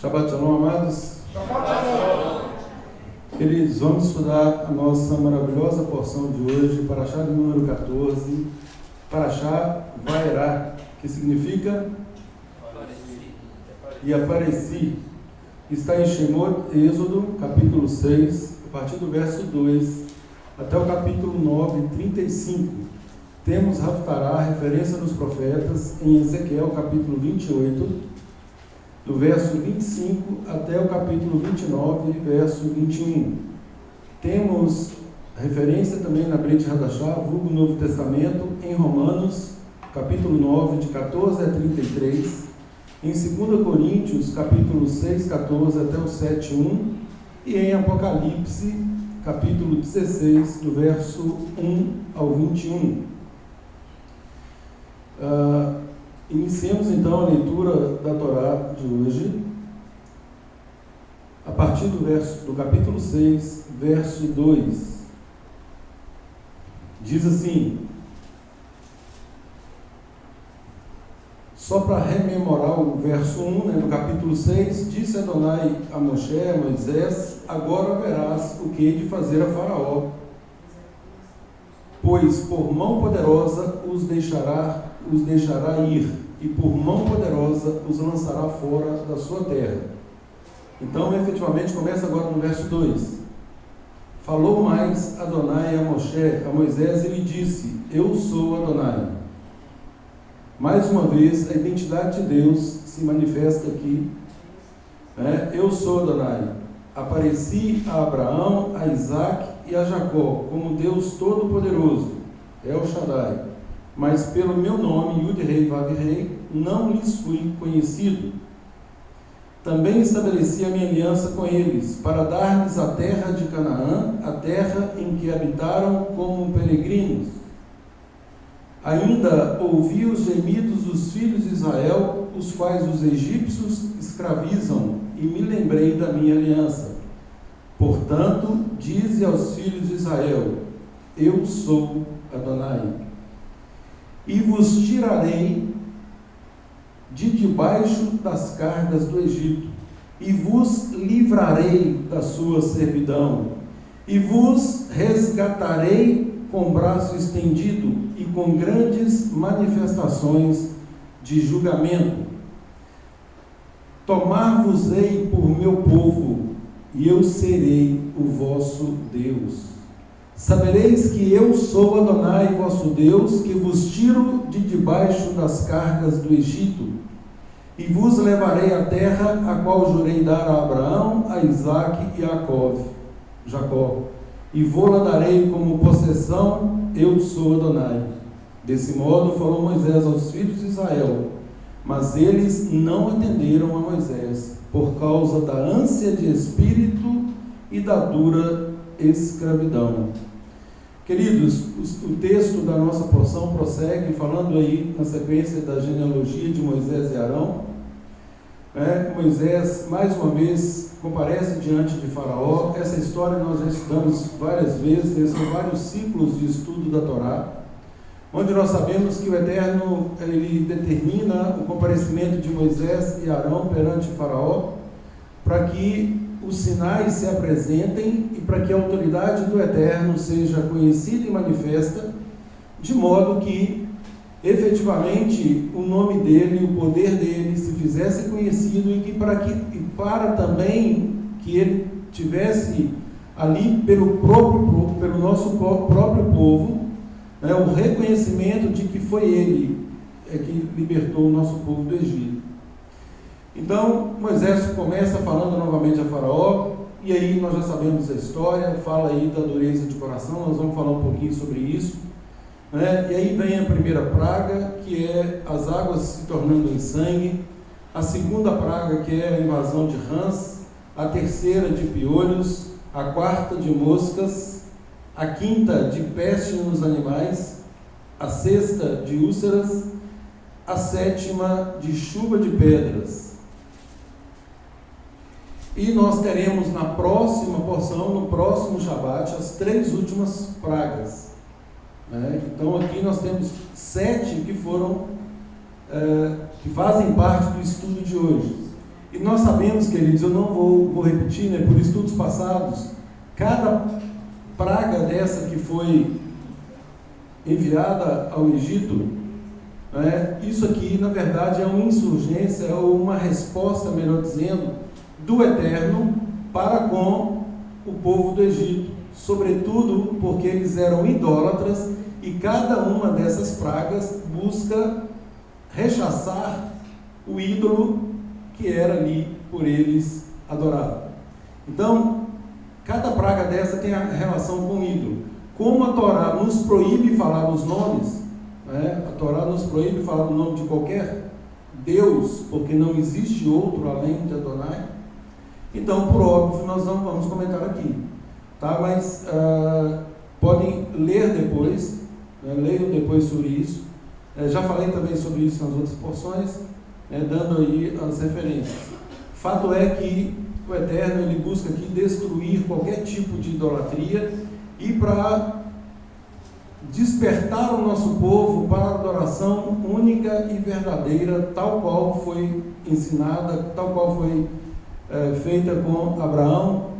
Shabbat Shalom, amados. Shabbat Shalom. Queridos, vamos estudar a nossa maravilhosa porção de hoje, Parashá de número 14, Parashá Vaerá, que significa e apareci. Está em Shemot, Êxodo, capítulo 6, a partir do verso 2 até o capítulo 9, 35. Temos Haftará, referência nos profetas, em Ezequiel, capítulo 28, do verso 25 até o capítulo 29, verso 21. Temos referência também na Brit Hadashah, vulgo Novo Testamento, em Romanos, capítulo 9, de 14 a 33, em 2 Coríntios, capítulo 6, 14 até o 7, 1, e em Apocalipse, capítulo 16, do verso 1 ao 21. Iniciemos então a leitura da Torá de hoje, a partir do capítulo 6, verso 2. Diz assim: só para rememorar o verso 1, no capítulo 6, disse Adonai a Moshe, a Moisés: agora verás o que hei de fazer a Faraó, pois por mão poderosa os deixará ir, e por mão poderosa os lançará fora da sua terra. Então, efetivamente, começa agora no verso 2. Falou mais Adonai a Moisés, e lhe disse: eu sou Adonai. Mais uma vez, a identidade de Deus se manifesta aqui. Eu sou Adonai. Apareci a Abraão, a Isaac e a Jacó como Deus Todo-Poderoso, El Shaddai. Mas pelo meu nome, Yud-Rei, Vav-Rei, não lhes fui conhecido. Também estabeleci a minha aliança com eles, para dar-lhes a terra de Canaã, a terra em que habitaram como peregrinos. Ainda ouvi os gemidos dos filhos de Israel, os quais os egípcios escravizam, e me lembrei da minha aliança. Portanto, dize aos filhos de Israel: eu sou Adonai. E vos tirarei de debaixo das cargas do Egito, e vos livrarei da sua servidão, e vos resgatarei com braço estendido e com grandes manifestações de julgamento. Tomar-vos-ei por meu povo, e eu serei o vosso Deus. Sabereis que eu sou Adonai, vosso Deus, que vos tiro de debaixo das cargas do Egito, e vos levarei à terra a qual jurei dar a Abraão, a Isaque e a Jacó, e vou-la darei como possessão. Eu sou Adonai. Desse modo falou Moisés aos filhos de Israel, mas eles não atenderam a Moisés, por causa da ânsia de espírito e da dura escravidão. Queridos, o texto da nossa porção prossegue falando aí na sequência da genealogia de Moisés e Arão. Moisés, mais uma vez, comparece diante de Faraó. Essa história nós já estudamos várias vezes, são vários ciclos de estudo da Torá, onde nós sabemos que o Eterno ele determina o comparecimento de Moisés e Arão perante Faraó, para que os sinais se apresentem e para que a autoridade do Eterno seja conhecida e manifesta, de modo que, efetivamente, o nome dele, o poder dele se fizesse conhecido, e para também que ele tivesse ali pelo nosso próprio povo, o reconhecimento de que foi ele que libertou o nosso povo do Egito. Então, Moisés começa falando novamente a Faraó, e aí nós já sabemos a história, fala aí da dureza de coração, nós vamos falar um pouquinho sobre isso, E aí vem a primeira praga, que é as águas se tornando em sangue, a segunda praga, que é a invasão de rãs, a terceira de piolhos, a quarta de moscas, a quinta de peste nos animais, a sexta de úlceras, a sétima de chuva de pedras. E nós teremos na próxima porção, no próximo Shabat, as 3 últimas pragas. Então aqui nós temos 7 que foram, que fazem parte do estudo de hoje. E nós sabemos, queridos, eu não vou repetir, né, por estudos passados, cada praga dessa que foi enviada ao Egito, isso aqui, na verdade, é uma insurgência, ou uma resposta, melhor dizendo, do Eterno para com o povo do Egito, sobretudo porque eles eram idólatras, e cada uma dessas pragas busca rechaçar o ídolo que era ali por eles adorado. Então, cada praga dessa tem a relação com o ídolo. Como a Torá nos proíbe falar os nomes, a Torá nos proíbe falar o nome de qualquer Deus, porque não existe outro além de Adonai, então, por óbvio, nós não vamos comentar aqui, tá? Mas podem ler depois, leiam depois sobre isso. Já falei também sobre isso nas outras porções, dando aí as referências. Fato é que o Eterno, ele busca aqui destruir qualquer tipo de idolatria e para despertar o nosso povo para a adoração única e verdadeira, tal qual foi ensinada, tal qual foi feita com Abraão,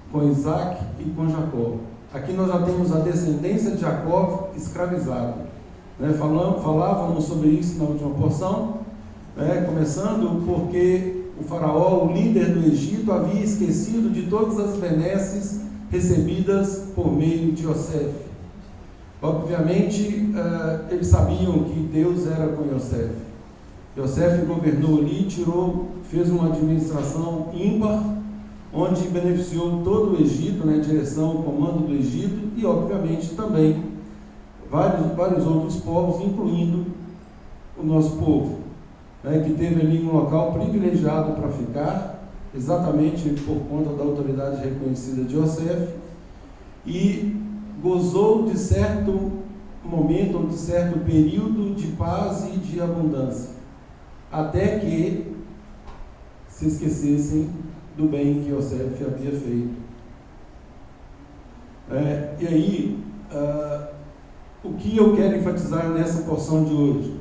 com Isaac e com Jacó. Aqui nós já temos a descendência de Jacó escravizada. Falávamos sobre isso na última porção, começando porque o faraó, o líder do Egito, havia esquecido de todas as benesses recebidas por meio de Yosef. Obviamente, eles sabiam que Deus era com Yosef. Yosef governou ali, fez uma administração ímpar, onde beneficiou todo o Egito, direção ao comando do Egito, e obviamente também vários outros povos, incluindo o nosso povo, que teve ali um local privilegiado para ficar, exatamente por conta da autoridade reconhecida de Yosef, e gozou de certo momento, ou de certo período de paz e de abundância, até que se esquecessem do bem que Yosef havia feito. E aí, o que eu quero enfatizar nessa porção de hoje?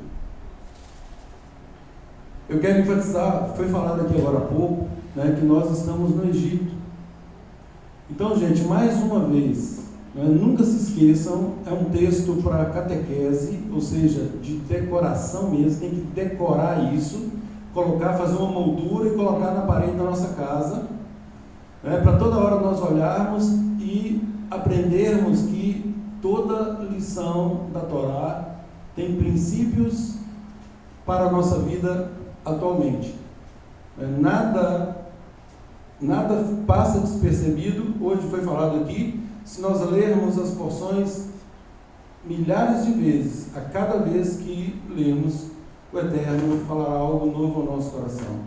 Eu quero enfatizar, foi falado aqui agora há pouco, que nós estamos no Egito. Então, gente, mais uma vez, nunca se esqueçam, é um texto para catequese, ou seja, de decoração mesmo, tem que decorar isso, fazer uma moldura e colocar na parede da nossa casa, para toda hora nós olharmos e aprendermos que toda lição da Torá tem princípios para a nossa vida atualmente. Nada passa despercebido. Hoje foi falado aqui, se nós lermos as porções milhares de vezes, a cada vez que lemos, o Eterno falará algo novo ao nosso coração.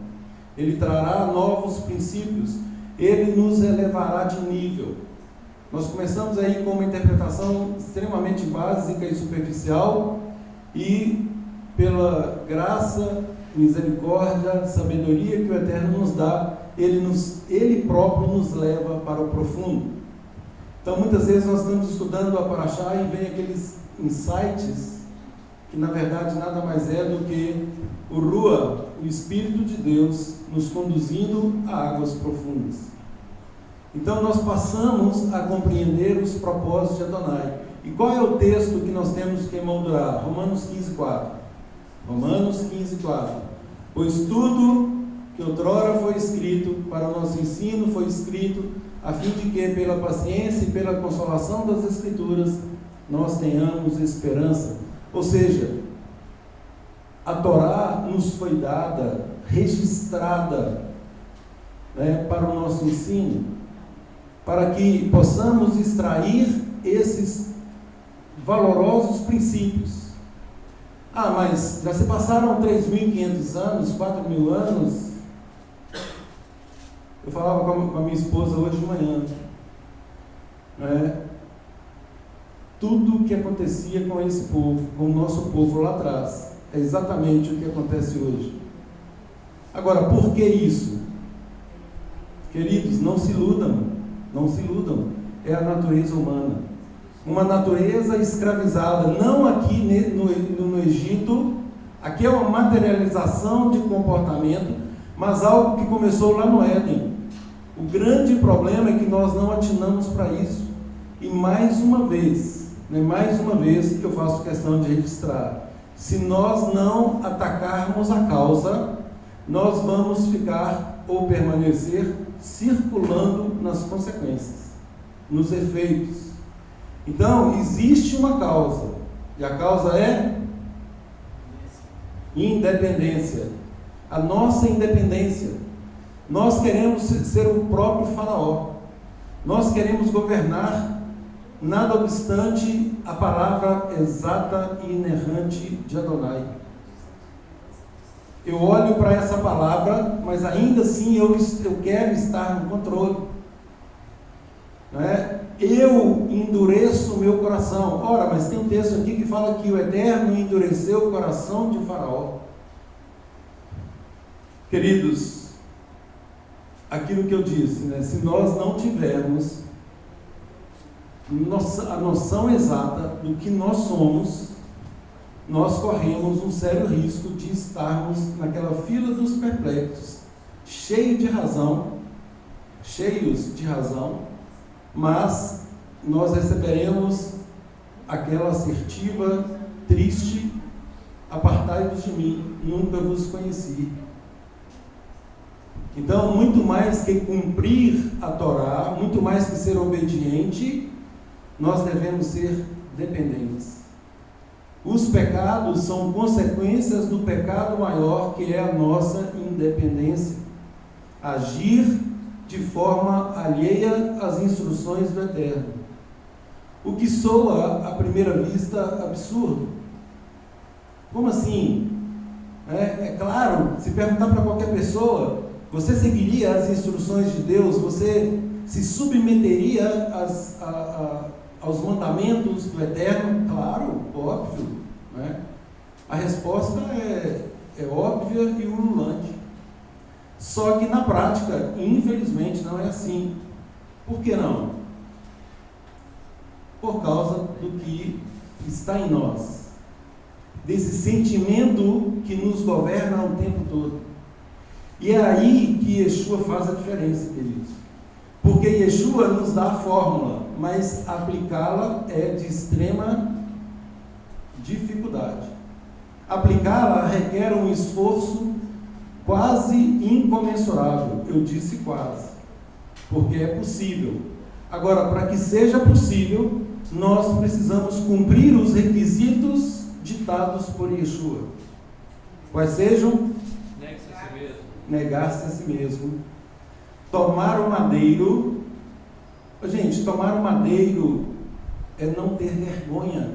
Ele trará novos princípios, ele nos elevará de nível. Nós começamos aí com uma interpretação extremamente básica e superficial, e pela graça, misericórdia, sabedoria que o Eterno nos dá, ele próprio nos leva para o profundo. Então, muitas vezes nós estamos estudando a Parashá e vem aqueles insights que na verdade nada mais é do que o Ruach, o Espírito de Deus, nos conduzindo a águas profundas. Então nós passamos a compreender os propósitos de Adonai. E qual é o texto que nós temos que moldurar? Romanos 15:4. Romanos 15:4. Pois tudo que outrora foi escrito para o nosso ensino foi escrito a fim de que pela paciência e pela consolação das Escrituras nós tenhamos esperança. Ou seja, a Torá nos foi dada, registrada, para o nosso ensino, para que possamos extrair esses valorosos princípios. Mas já se passaram 3.500 anos, 4.000 anos. Eu falava com a minha esposa hoje de manhã, tudo o que acontecia com esse povo, com o nosso povo lá atrás, é exatamente o que acontece hoje. Agora, por que isso? Queridos, não se iludam, é a natureza humana, uma natureza escravizada, não aqui no Egito, aqui é uma materialização de comportamento, mas algo que começou lá no Éden. O grande problema é que nós não atinamos para isso. E mais uma vez que eu faço questão de registrar, se nós não atacarmos a causa, nós vamos ficar ou permanecer circulando nas consequências, nos efeitos. Então, existe uma causa, e a causa é independência. A nossa independência. Nós queremos ser o próprio Faraó. Nós queremos governar, nada obstante a palavra exata e inerrante de Adonai. Eu olho para essa palavra, mas ainda assim eu quero estar no controle. Né? Eu endureço o meu coração. Ora, mas tem um texto aqui que fala que o Eterno endureceu o coração de Faraó. Queridos, aquilo que eu disse, né? Se nós não tivermos a noção exata do que nós somos, nós corremos um sério risco de estarmos naquela fila dos perplexos, cheios de razão, mas nós receberemos aquela assertiva triste: apartai-vos de mim, nunca vos conheci. Então, muito mais que cumprir a Torá, muito mais que ser obediente, nós devemos ser dependentes. Os pecados são consequências do pecado maior, que é a nossa independência. Agir de forma alheia às instruções do Eterno. O que soa, à primeira vista, absurdo. Como assim? É claro, se perguntar para qualquer pessoa, você seguiria as instruções de Deus? Você se submeteria aos mandamentos do Eterno? Claro, óbvio. Né? A resposta é óbvia e ululante. Só que na prática, infelizmente, não é assim. Por que não? Por causa do que está em nós, desse sentimento que nos governa o tempo todo. E é aí que Yeshua faz a diferença, queridos. Porque Yeshua nos dá a fórmula, mas aplicá-la é de extrema dificuldade. Aplicá-la requer um esforço quase incomensurável. Eu disse quase, porque é possível. Agora, para que seja possível, nós precisamos cumprir os requisitos ditados por Yeshua. Quais sejam? Negar-se a si mesmo. Tomar o madeiro. Gente, tomar o madeiro é não ter vergonha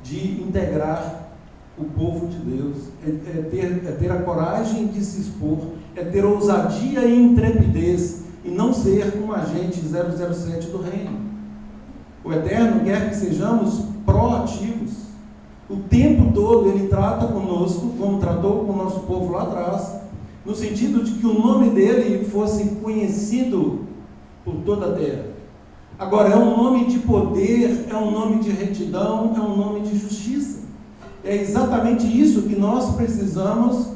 de integrar o povo de Deus, é ter a coragem de se expor, é ter ousadia e intrepidez, e não ser um agente 007 do reino. O Eterno quer que sejamos proativos. O tempo todo Ele trata conosco, como tratou com o nosso povo lá atrás, no sentido de que o nome dele fosse conhecido por toda a terra. Agora, é um nome de poder, é um nome de retidão, é um nome de justiça. É exatamente isso que nós precisamos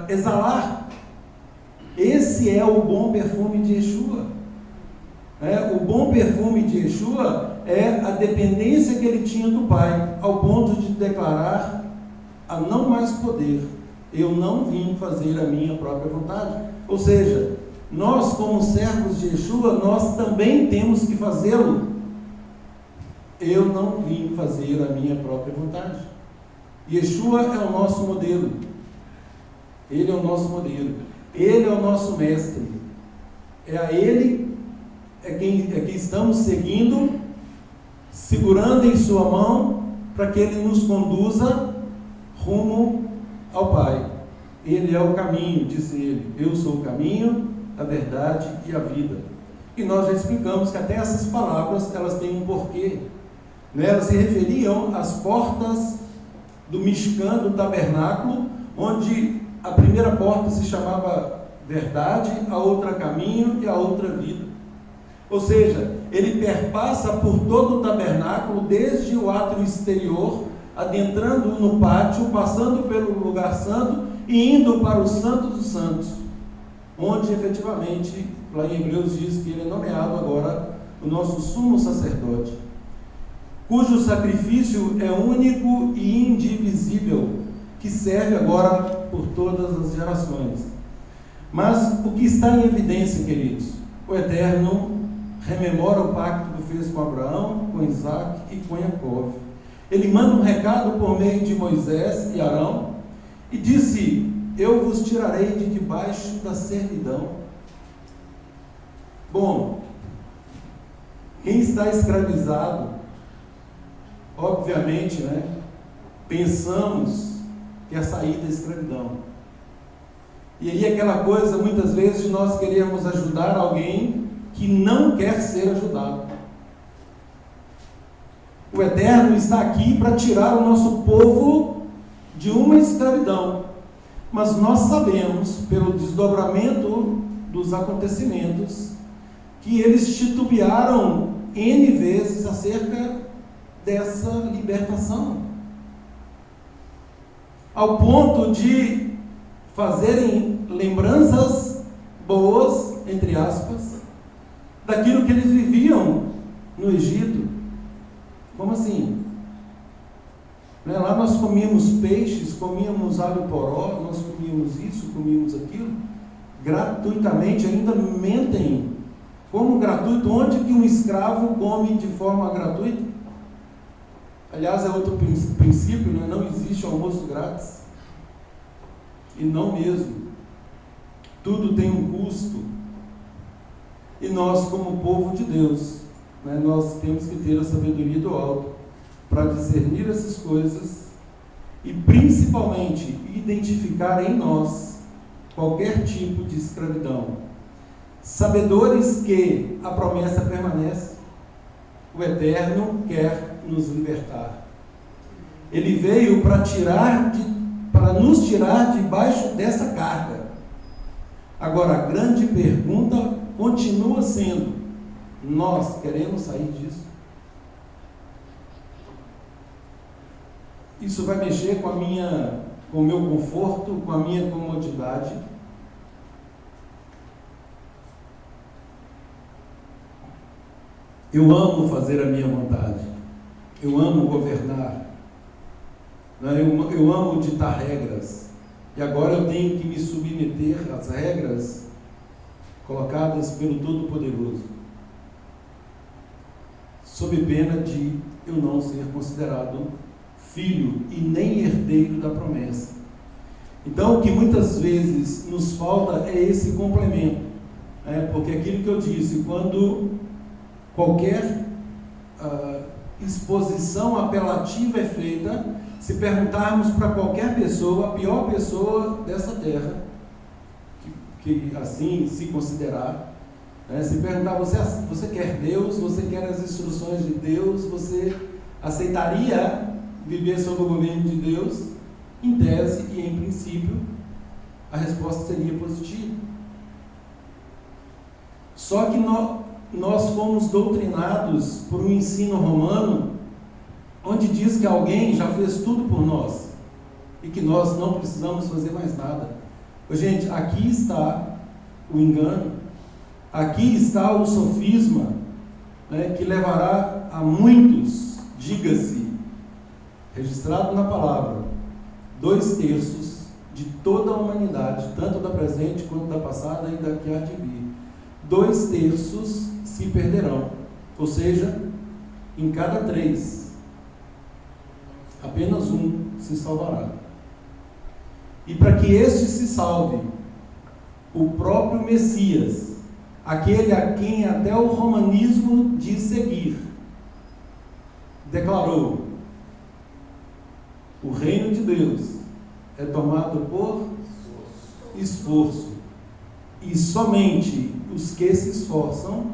exalar. Esse é o bom perfume de Yeshua. O bom perfume de Yeshua é a dependência que ele tinha do Pai, ao ponto de declarar a não mais poder. Eu não vim fazer a minha própria vontade. Ou seja, nós como servos de Yeshua, nós também temos que fazê-lo. Eu não vim fazer a minha própria vontade. Yeshua é o nosso modelo. Ele é o nosso modelo. Ele é o nosso mestre. É a Ele quem estamos seguindo, segurando em sua mão, para que Ele nos conduza rumo ao Pai. Ele é o caminho, disse Ele. Eu sou o caminho, a verdade e a vida. E nós já explicamos que até essas palavras, elas têm um porquê. Elas se referiam às portas do Mishkan, do tabernáculo, onde a primeira porta se chamava verdade, a outra caminho e a outra vida. Ou seja, ele perpassa por todo o tabernáculo, desde o átrio exterior, adentrando no pátio, passando pelo lugar santo e indo para o Santo dos Santos, onde efetivamente, lá em Hebreus diz que ele é nomeado agora o nosso sumo sacerdote, cujo sacrifício é único e indivisível, que serve agora por todas as gerações. Mas o que está em evidência, queridos? O Eterno rememora o pacto que fez com Abraão, com Isaac e com Jacó. Ele manda um recado por meio de Moisés e Arão e disse: eu vos tirarei de debaixo da servidão. Bom, quem está escravizado, obviamente, pensamos que é a saída da escravidão. E aí aquela coisa, muitas vezes, de nós queremos ajudar alguém que não quer ser ajudado. O Eterno está aqui para tirar o nosso povo de uma escravidão. Mas nós sabemos, pelo desdobramento dos acontecimentos, que eles titubearam N vezes acerca dessa libertação, ao ponto de fazerem lembranças boas, entre aspas, daquilo que eles viviam no Egito. Como assim? Lá nós comíamos peixes, comíamos alho poró, nós comíamos isso, comíamos aquilo, gratuitamente, ainda mentem. Como gratuito? Onde que um escravo come de forma gratuita? Aliás, é outro princípio, não existe almoço grátis. E não mesmo. Tudo tem um custo. E nós, como povo de Deus, nós temos que ter a sabedoria do alto para discernir essas coisas e principalmente identificar em nós qualquer tipo de escravidão. Sabedores que a promessa permanece, o Eterno quer nos libertar. Ele veio para nos tirar debaixo dessa carga. Agora, a grande pergunta continua sendo: nós queremos sair disso? Isso vai mexer com o meu conforto, com a minha comodidade. Eu amo fazer a minha vontade. Eu amo governar. Eu amo ditar regras. E agora eu tenho que me submeter às regras colocadas pelo Todo-Poderoso, sob pena de eu não ser considerado filho e nem herdeiro da promessa. Então, o que muitas vezes nos falta é esse complemento, porque aquilo que eu disse, quando qualquer exposição apelativa é feita, se perguntarmos para qualquer pessoa, a pior pessoa dessa terra, que assim se considerar, se perguntar: você quer Deus, você quer as instruções de Deus, você aceitaria viver sob o governo de Deus? Em tese e em princípio, a resposta seria positiva. Só que nós fomos doutrinados por um ensino romano, onde diz que alguém já fez tudo por nós e que nós não precisamos fazer mais nada. Gente, aqui está o engano, aqui está o sofisma, que levará a muitos, diga-se, registrado na palavra, 2/3 de toda a humanidade, tanto da presente quanto da passada e da que há de vir, 2/3 se perderão. Ou seja, em cada 3, apenas um se salvará. E para que este se salve, o próprio Messias, aquele a quem até o romanismo diz seguir, declarou: o reino de Deus é tomado por esforço, e somente os que se esforçam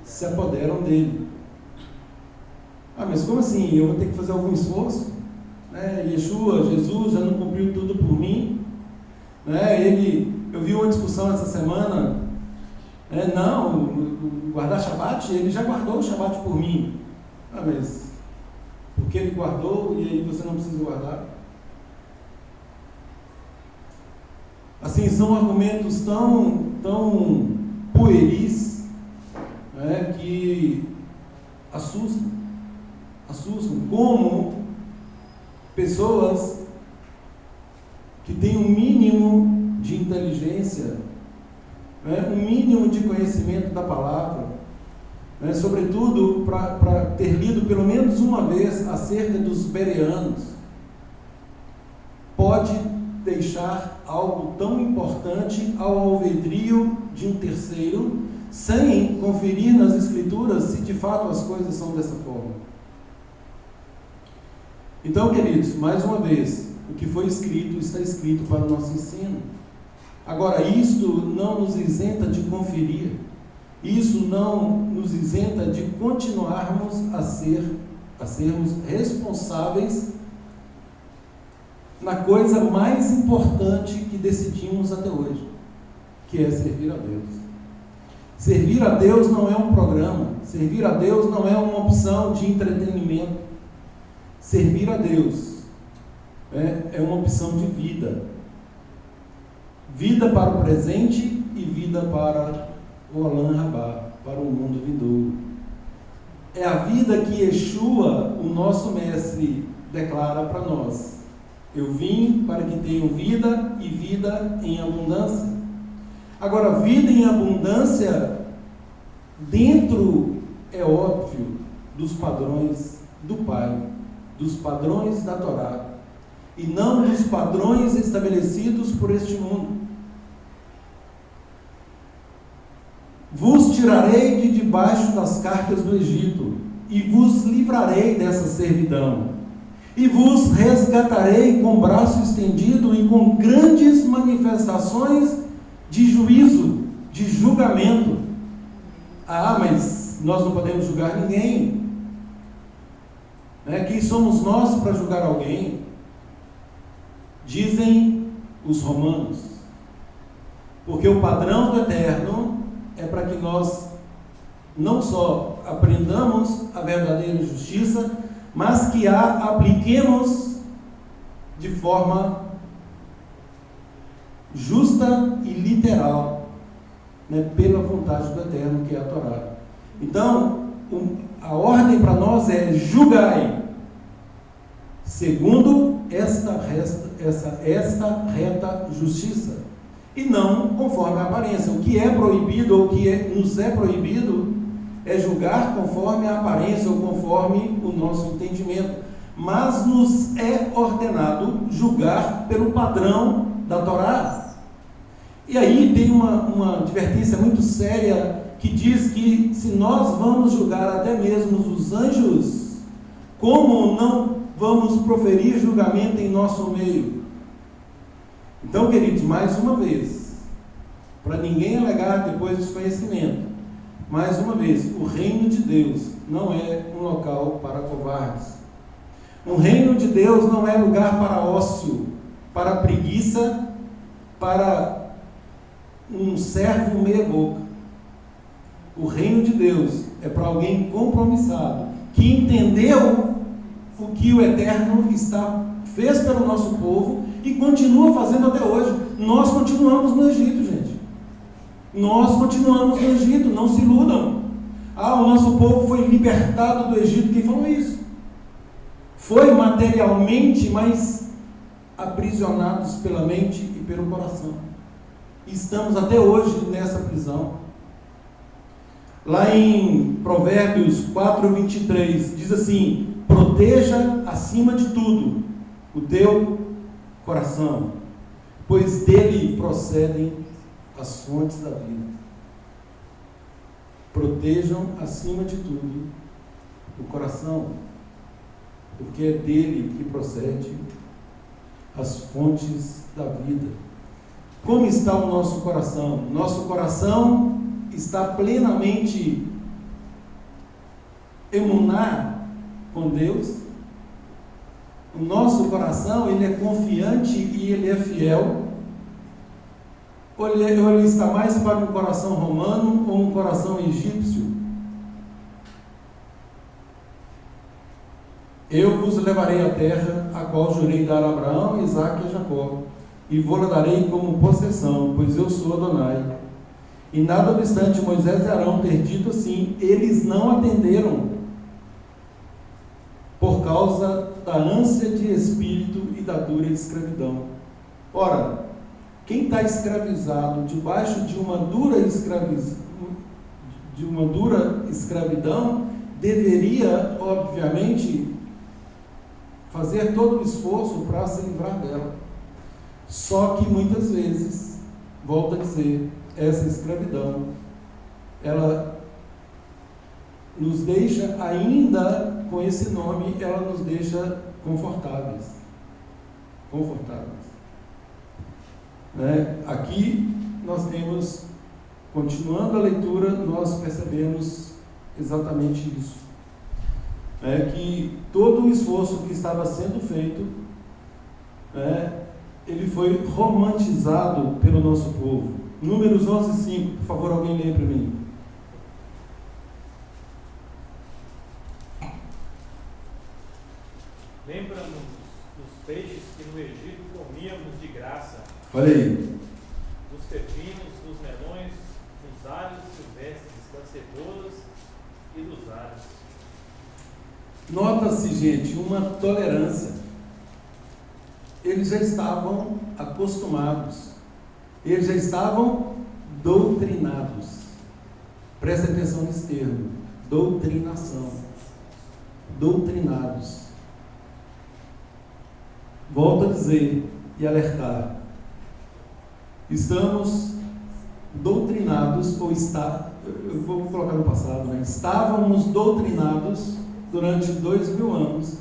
se apoderam dele. Mas como assim? Eu vou ter que fazer algum esforço? Yeshua, Jesus já não cumpriu tudo por mim? Eu vi uma discussão essa semana, guardar Shabat, ele já guardou o Shabat por mim. Mas porque ele guardou e aí você não precisa guardar? Assim, são argumentos tão pueris, né, que assustam, como pessoas que têm um mínimo de inteligência, né, um mínimo de conhecimento da palavra, né, sobretudo para ter lido pelo menos uma vez acerca dos bereanos, pode deixar algo tão importante ao alvedrio de um terceiro, sem conferir nas Escrituras se de fato as coisas são dessa forma. Então, queridos, mais uma vez, o que foi escrito está escrito para o nosso ensino. Agora, isto não nos isenta de conferir, isso não nos isenta de continuarmos a sermos responsáveis na coisa mais importante que decidimos até hoje, que é servir a Deus. Servir a Deus não é um programa, servir a Deus não é uma opção de entretenimento. Servir a Deus é uma opção de vida. Vida para o presente e vida para o Olam Rabá, para o mundo vindouro. É a vida que Yeshua, o nosso mestre, declara para nós. Eu vim para que tenham vida e vida em abundância. Agora, vida em abundância dentro, é óbvio, dos padrões do Pai, dos padrões da Torá, e não dos padrões estabelecidos por este mundo. Vos tirarei de debaixo das carcas do Egito, e vos livrarei dessa servidão. E vos resgatarei com braço estendido e com grandes manifestações de juízo, de julgamento. Ah, mas nós não podemos julgar ninguém. Quem somos nós para julgar alguém? Dizem os romanos. Porque o padrão do Eterno é para que nós não só aprendamos a verdadeira justiça, mas que a apliquemos de forma justa e literal, pela vontade do Eterno, que é a Torá. Então, a ordem para nós é: julgai segundo esta reta justiça, e não conforme a aparência. O que é proibido, ou o que nos é proibido, é julgar conforme a aparência ou conforme o nosso entendimento, mas nos é ordenado julgar pelo padrão da Torá. E aí tem uma advertência muito séria que diz que se nós vamos julgar até mesmo os anjos, como não vamos proferir julgamento em nosso meio? Então, queridos, mais uma vez, para ninguém alegar depois desconhecimento, mais uma vez, o reino de Deus não é um local para covardes. O reino de Deus não é lugar para ócio, para preguiça, para um servo meia boca. O reino de Deus é para alguém compromissado, que entendeu o que o Eterno fez pelo nosso povo e continua fazendo até hoje. Nós continuamos no Egito, gente. Nós continuamos no Egito, não se iludam. O nosso povo foi libertado do Egito. Quem falou isso? Foi materialmente, mas aprisionados pela mente e pelo coração. Estamos até hoje nessa prisão. Lá em Provérbios 4:23, diz assim: proteja acima de tudo o teu coração, pois dele procedem as fontes da vida. Protejam acima de tudo o coração, porque é dele que procede as fontes da vida. Como está o nosso coração? Nosso coração está plenamente emuná com Deus. O nosso coração, ele é confiante e ele é fiel. Ou ele está mais para um coração romano ou um coração egípcio? Eu vos levarei à terra a qual jurei dar a Abraão, Isaque e Jacó. e vou-la darei como possessão, pois eu sou Adonai. E nada obstante Moisés e Arão ter dito assim, eles não atenderam, por causa da ânsia de espírito e da dura escravidão. Ora, quem está escravizado debaixo de uma dura escravidão, deveria, obviamente, fazer todo o esforço para se livrar dela. Só que muitas vezes, volto a dizer, essa escravidão, ela nos deixa, ainda com esse nome, ela nos deixa confortáveis. Aqui nós temos, continuando a leitura, nós percebemos exatamente isso. Que todo o esforço que estava sendo feito, ele foi romantizado pelo nosso povo. Números 11:5, por favor, alguém leia para mim. Lembra-nos dos peixes que no Egito comíamos de graça. Olha aí. Dos pepinos, dos melões, dos alhos silvestres, das cebolas e dos alhos. Nota-se, gente, uma tolerância. Eles já estavam acostumados. Eles já estavam doutrinados. Presta atenção nesse termo. Doutrinação. Doutrinados. Volto a dizer e alertar. Estamos doutrinados, eu vou colocar no passado, estávamos doutrinados durante 2000 anos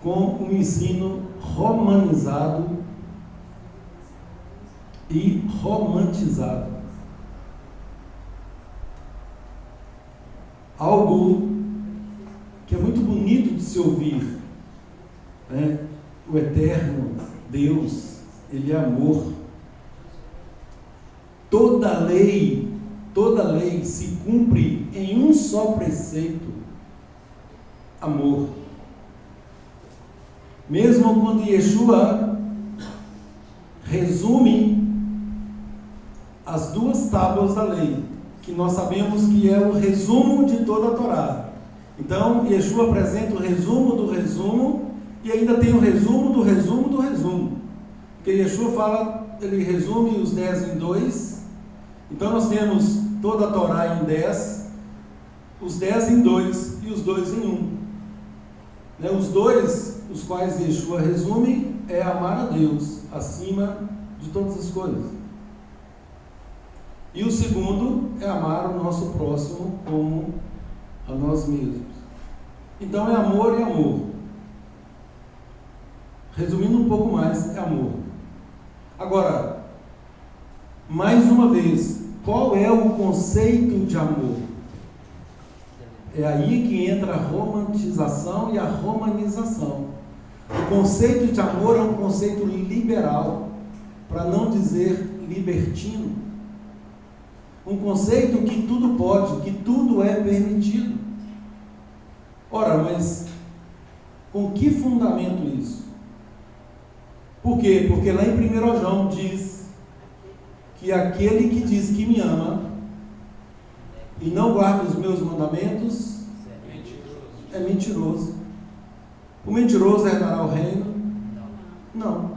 com um ensino romanizado e romantizado. Algo que é muito bonito de se ouvir, O eterno Deus, Ele é amor. Toda lei se cumpre em um só preceito: amor. Mesmo quando Yeshua resume as 2 tábuas da lei, que nós sabemos que é o resumo de toda a Torá. Então, Yeshua apresenta o resumo do resumo e ainda tem o resumo do resumo do resumo. Porque Yeshua fala, ele resume os 10 em 2. Então nós temos toda a Torá em 10, os 10 em 2 e os 2 em 1. Os 2, os quais Yeshua resume, é amar a Deus acima de todas as coisas. E o segundo é amar o nosso próximo como a nós mesmos. Então é amor e amor. Resumindo um pouco mais, é amor. Agora, mais uma vez, qual é o conceito de amor? É aí que entra a romantização e a romanização. O conceito de amor é um conceito liberal, para não dizer libertino. Um conceito que tudo pode, que tudo é permitido. Ora, mas com que fundamento isso? Por quê? Porque lá em 1 João diz que aquele que diz que me ama e não guarda os meus mandamentos é mentiroso. O mentiroso herdará o reino? Não.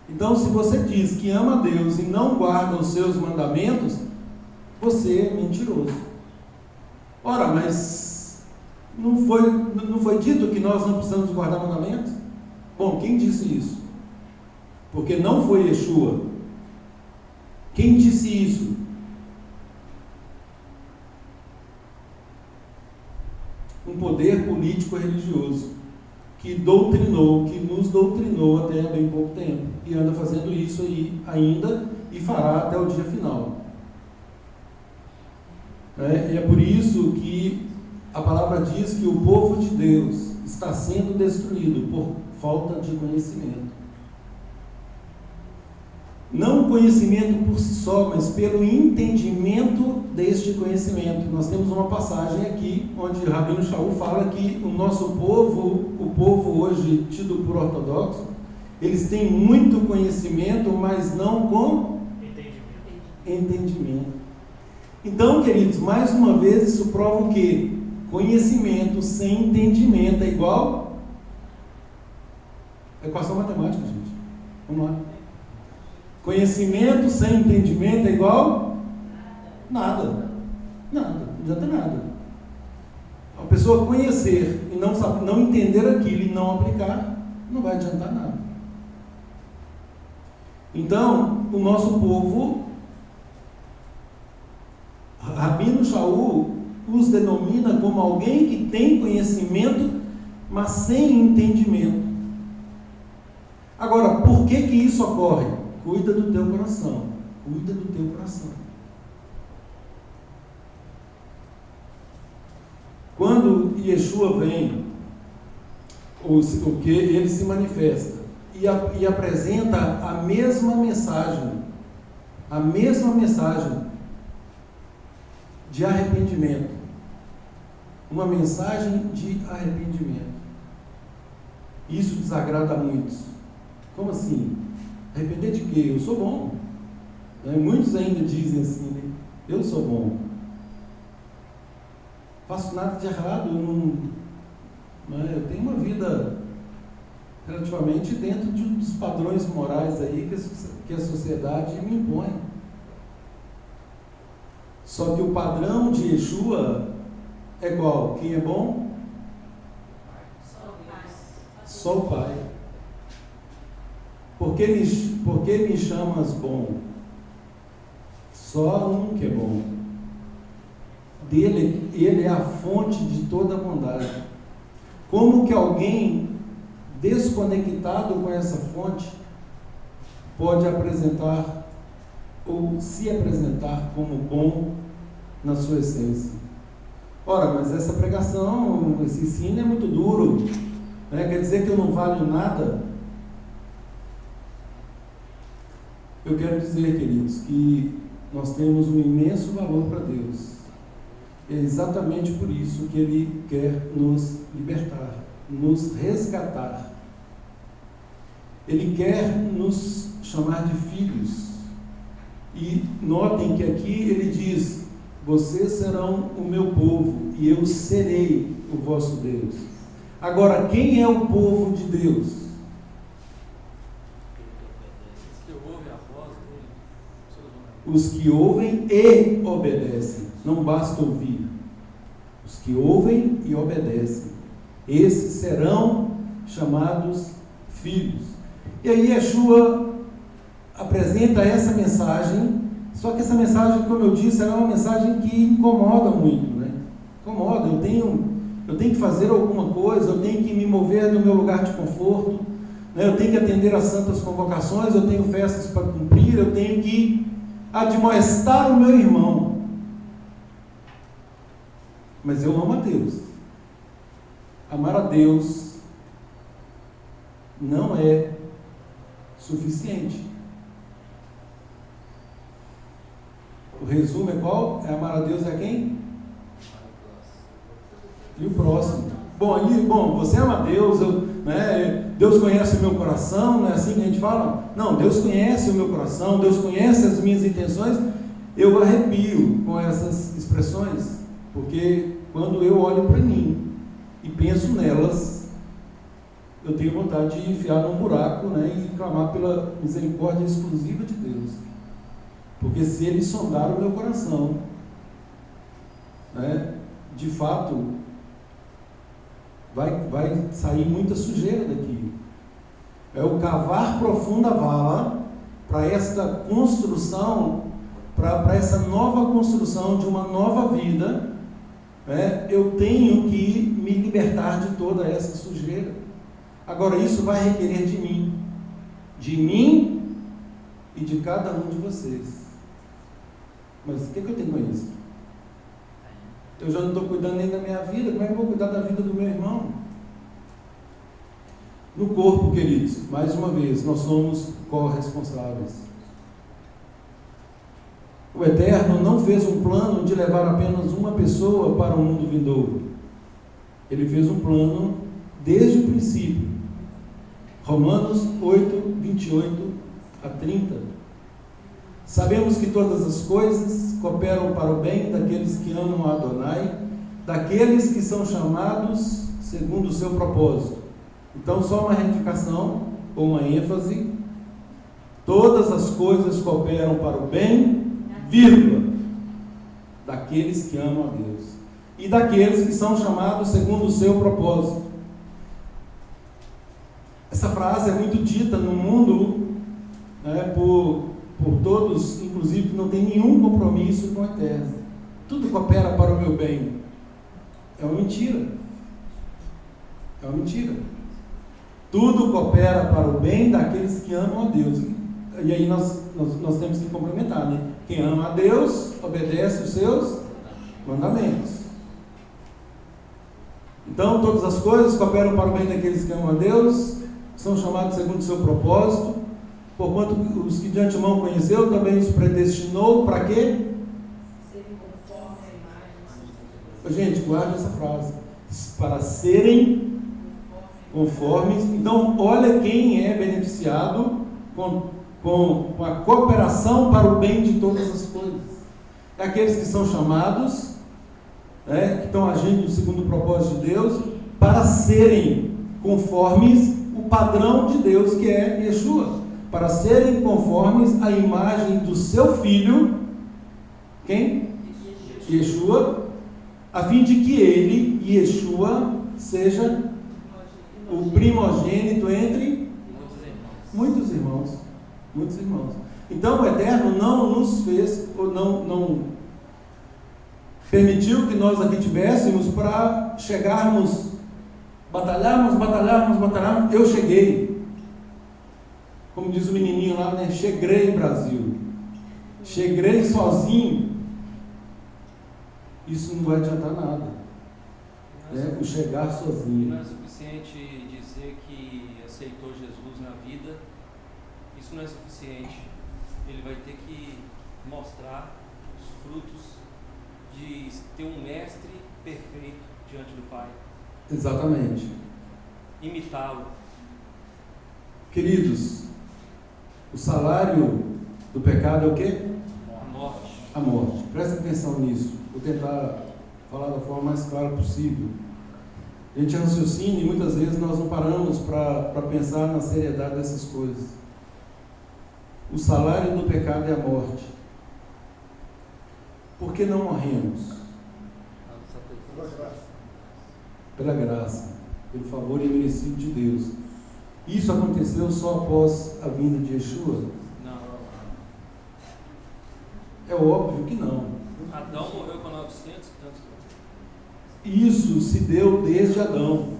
Então, se você diz que ama a Deus e não guarda os seus mandamentos, você é mentiroso. Ora, mas não foi dito que nós não precisamos guardar mandamentos? Bom, quem disse isso? Porque não foi Yeshua. Quem disse isso? Um poder político religioso que nos doutrinou até há bem pouco tempo, e anda fazendo isso aí ainda e fará até o dia final. E é por isso que a palavra diz que o povo de Deus está sendo destruído por falta de conhecimento. Não conhecimento por si só, mas pelo entendimento deste conhecimento. Nós temos uma passagem aqui, onde Rabino Shaul fala que o nosso povo, o povo hoje tido por ortodoxo, Eles têm muito conhecimento, mas não com entendimento. Então, queridos, mais uma vez isso prova o quê? Conhecimento sem entendimento é igual a equação matemática, gente. Vamos lá. Conhecimento sem entendimento é igual nada. Nada, não adianta nada. A pessoa conhecer e não entender aquilo e não aplicar, não vai adiantar nada. Então, o nosso povo, Rabino Shaul os denomina como alguém que tem conhecimento, mas sem entendimento. Agora, por que isso ocorre? Cuida do teu coração. Cuida do teu coração. Quando Yeshua vem, o que ele se manifesta e apresenta a mesma mensagem de arrependimento, uma mensagem de arrependimento. Isso desagrada a muitos. Como assim? Arrepender de quê? Eu sou bom. Muitos ainda dizem assim, né? Eu sou bom. Faço nada de errado, eu tenho uma vida relativamente dentro dos padrões morais aí que a sociedade me impõe. Só que o padrão de Yeshua é qual? Quem é bom? Só o Pai. Por que me chamas bom? Só um que é bom. Ele é a fonte de toda a bondade. Como que alguém desconectado com essa fonte pode apresentar ou se apresentar como bom na sua essência? Ora, mas essa pregação, esse ensino é muito duro, né? Quer dizer que eu não valho nada? Eu quero dizer, queridos, que nós temos um imenso valor para Deus. É exatamente por isso que Ele quer nos libertar, nos resgatar. Ele quer nos chamar de filhos. E notem que aqui Ele diz: vocês serão o meu povo e eu serei o vosso Deus. Agora, quem é o povo de Deus? Os que ouvem e obedecem. Não basta ouvir. Os que ouvem e obedecem. Esses serão chamados filhos. E aí Yeshua apresenta essa mensagem, só que essa mensagem, como eu disse, ela é uma mensagem que incomoda muito, né? Incomoda. Eu tenho que fazer alguma coisa, eu tenho que me mover do meu lugar de conforto, né? Eu tenho que atender às santas convocações, eu tenho festas para cumprir, eu tenho que admoestar o meu irmão. Mas eu amo a Deus. Amar a Deus não é suficiente. O resumo é qual? É amar a Deus a quem? E o próximo. Bom, você ama a Deus, Deus conhece o meu coração, não é assim que a gente fala? Não, Deus conhece o meu coração, Deus conhece as minhas intenções. Eu arrepio com essas expressões, porque quando eu olho para mim e penso nelas, eu tenho vontade de enfiar num buraco, e clamar pela misericórdia exclusiva de Deus. Porque se Ele sondar o meu coração, de fato, vai sair muita sujeira daqui. É o cavar profunda vala para esta construção, para essa nova construção de uma nova vida. Eu tenho que me libertar de toda essa sujeira. Agora, isso vai requerer de mim e de cada um de vocês. Mas o que eu tenho com isso? Eu já não estou cuidando nem da minha vida, como é que eu vou cuidar da vida do meu irmão? No corpo, queridos, mais uma vez, nós somos corresponsáveis. O Eterno não fez um plano de levar apenas uma pessoa para o mundo vindouro. Ele fez um plano desde o princípio. Romanos 8, 28 a 30. Sabemos que todas as coisas cooperam para o bem daqueles que amam a Adonai, daqueles que são chamados segundo o seu propósito. Então, só uma retificação ou uma ênfase. Todas as coisas cooperam para o bem, vírgula, daqueles que amam a Deus e daqueles que são chamados segundo o seu propósito. Essa frase é muito dita no mundo, né, por todos, inclusive, que não tem nenhum compromisso com o eterno. Tudo coopera para o meu bem. É uma mentira. É uma mentira. Tudo coopera para o bem daqueles que amam a Deus. E aí nós temos que complementar, né? Quem ama a Deus, obedece os seus mandamentos. Então, todas as coisas cooperam para o bem daqueles que amam a Deus, são chamados segundo o seu propósito, porquanto os que de antemão conheceu, também os predestinou para quê? Serem conformes à imagem. Gente, guarda essa frase. Para serem conformes. Então, olha quem é beneficiado com a cooperação para o bem de todas as coisas. É aqueles que são chamados, que estão agindo segundo o propósito de Deus, para serem conformes o padrão de Deus, que é Yeshua. Para serem conformes à imagem do seu filho, quem? Yeshua, a fim de que ele, Yeshua, seja o primogênito entre muitos irmãos. Muitos irmãos. Então o Eterno não nos fez, ou não permitiu que nós aqui tivéssemos para chegarmos, batalharmos. Eu cheguei. Como diz o menininho lá, né? Cheguei, Brasil. Cheguei sozinho. Isso não vai adiantar nada. O chegar sozinho. Não é suficiente dizer que aceitou Jesus na vida. Isso não é suficiente. Ele vai ter que mostrar os frutos de ter um mestre perfeito diante do Pai. Exatamente. Imitá-lo. Queridos, o salário do pecado é o quê? A morte. A morte. Presta atenção nisso. Vou tentar falar da forma mais clara possível. A gente raciocina e muitas vezes nós não paramos para pensar na seriedade dessas coisas. O salário do pecado é a morte. Por que não morremos? Pela graça, pelo favor imerecido de Deus. Isso aconteceu só após a vinda de Yeshua? Não. É óbvio que não. Adão morreu com 900 e tantos. Isso se deu desde Adão.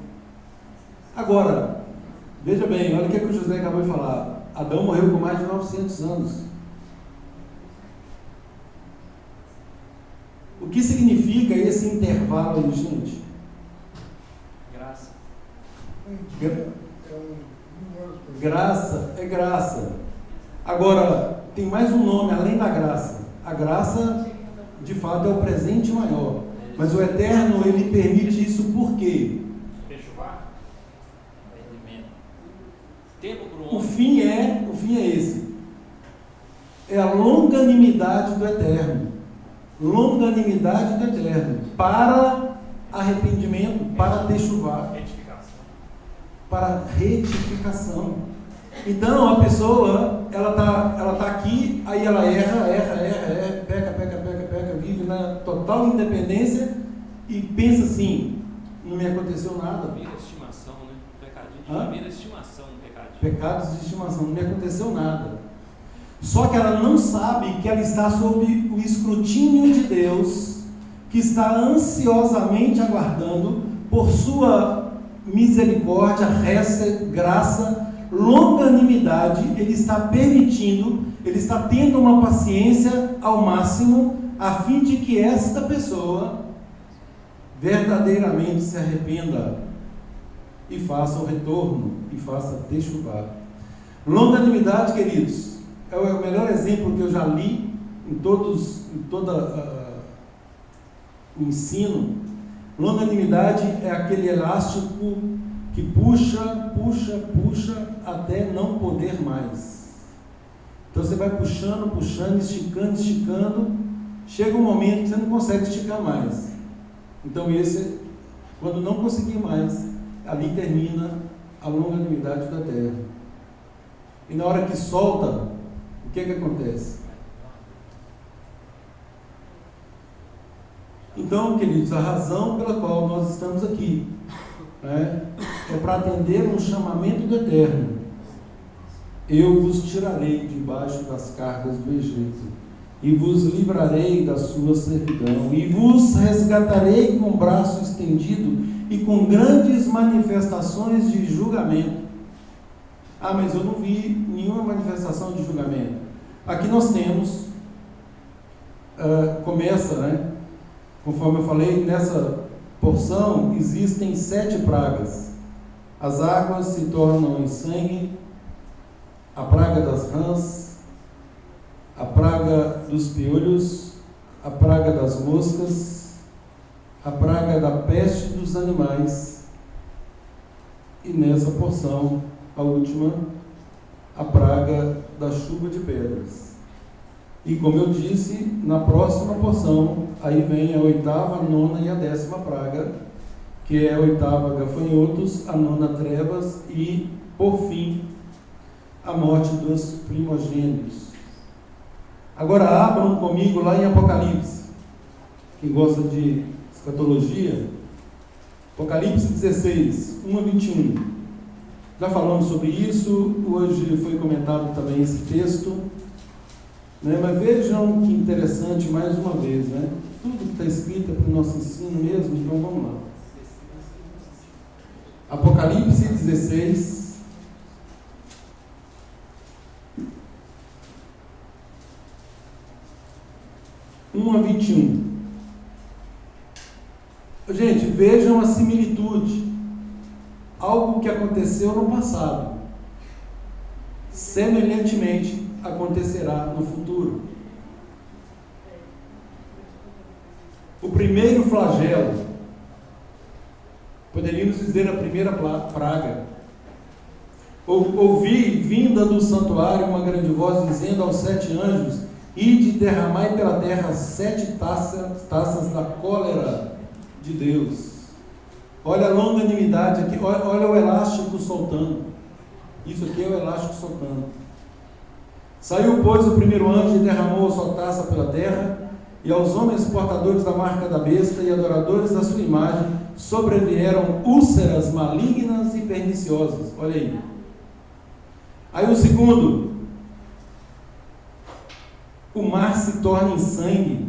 Agora, veja bem, olha o que o José acabou de falar. Adão morreu com mais de 900 anos. O que significa esse intervalo aí, gente? Graça. Graça é graça. Agora, tem mais um nome além da graça. A graça, de fato, é o presente maior. Mas o Eterno, ele permite isso por quê? Tempo para O fim é esse. É a longanimidade do Eterno. Longanimidade do Eterno. Para arrependimento, para techuvá. Para retificação. Então a pessoa, ela tá aqui, aí ela erra, peca, vive na total independência e pensa assim, não me aconteceu nada. Vira estimação, né? Pecadinho. Vira estimação, pecadinho. Pecados de estimação, não me aconteceu nada. Só que ela não sabe que ela está sob o escrutínio de Deus, que está ansiosamente aguardando por sua misericórdia, graça, longanimidade. Ele está permitindo, ele está tendo uma paciência ao máximo, a fim de que esta pessoa verdadeiramente se arrependa e faça o retorno, e faça techuvá. Longanimidade, queridos, é o melhor exemplo que eu já li em todo o ensino. Longanimidade é aquele elástico que puxa até não poder mais. Então você vai puxando, esticando, chega um momento que você não consegue esticar mais. Então quando não conseguir mais, ali termina a longanimidade da terra. E na hora que solta, o que acontece? Então, queridos, a razão pela qual nós estamos aqui é para atender um chamamento do Eterno. Eu vos tirarei debaixo das cargas do Egito, e vos livrarei da sua servidão, e vos resgatarei com o braço estendido e com grandes manifestações de julgamento. Ah, mas eu não vi nenhuma manifestação de julgamento. Aqui nós temos, começa, conforme eu falei, nessa porção existem 7 pragas. As águas se tornam em sangue, a praga das rãs, a praga dos piolhos, a praga das moscas, a praga da peste dos animais, e nessa porção, a última, a praga da chuva de pedras. E como eu disse, na próxima porção, aí vem a 8ª, a 9ª e a 10ª praga, que é a 8ª gafanhotos, a 9ª trevas e, por fim, a morte dos primogênitos. Agora abram comigo lá em Apocalipse. Quem gosta de escatologia, Apocalipse 16, 1 a 21. Já falamos sobre isso, hoje foi comentado também esse texto, mas vejam que interessante mais uma vez, tudo que está escrito é para o nosso ensino mesmo, então vamos lá. Apocalipse 16, 1 a 21. Gente, vejam a similitude. Algo que aconteceu no passado, semelhantemente acontecerá no futuro. O primeiro flagelo, poderíamos dizer a primeira praga. Ouvi vinda do santuário uma grande voz dizendo aos 7 anjos: ide derramai pela terra 7 taças da cólera de Deus. Olha a longanimidade aqui, olha o elástico soltando. Isso aqui é o elástico soltando. Saiu, pois, o primeiro anjo e derramou a sua taça pela terra, e aos homens portadores da marca da besta e adoradores da sua imagem sobrevieram úlceras malignas e perniciosas. Olha aí. Aí o segundo: o mar se torna em sangue,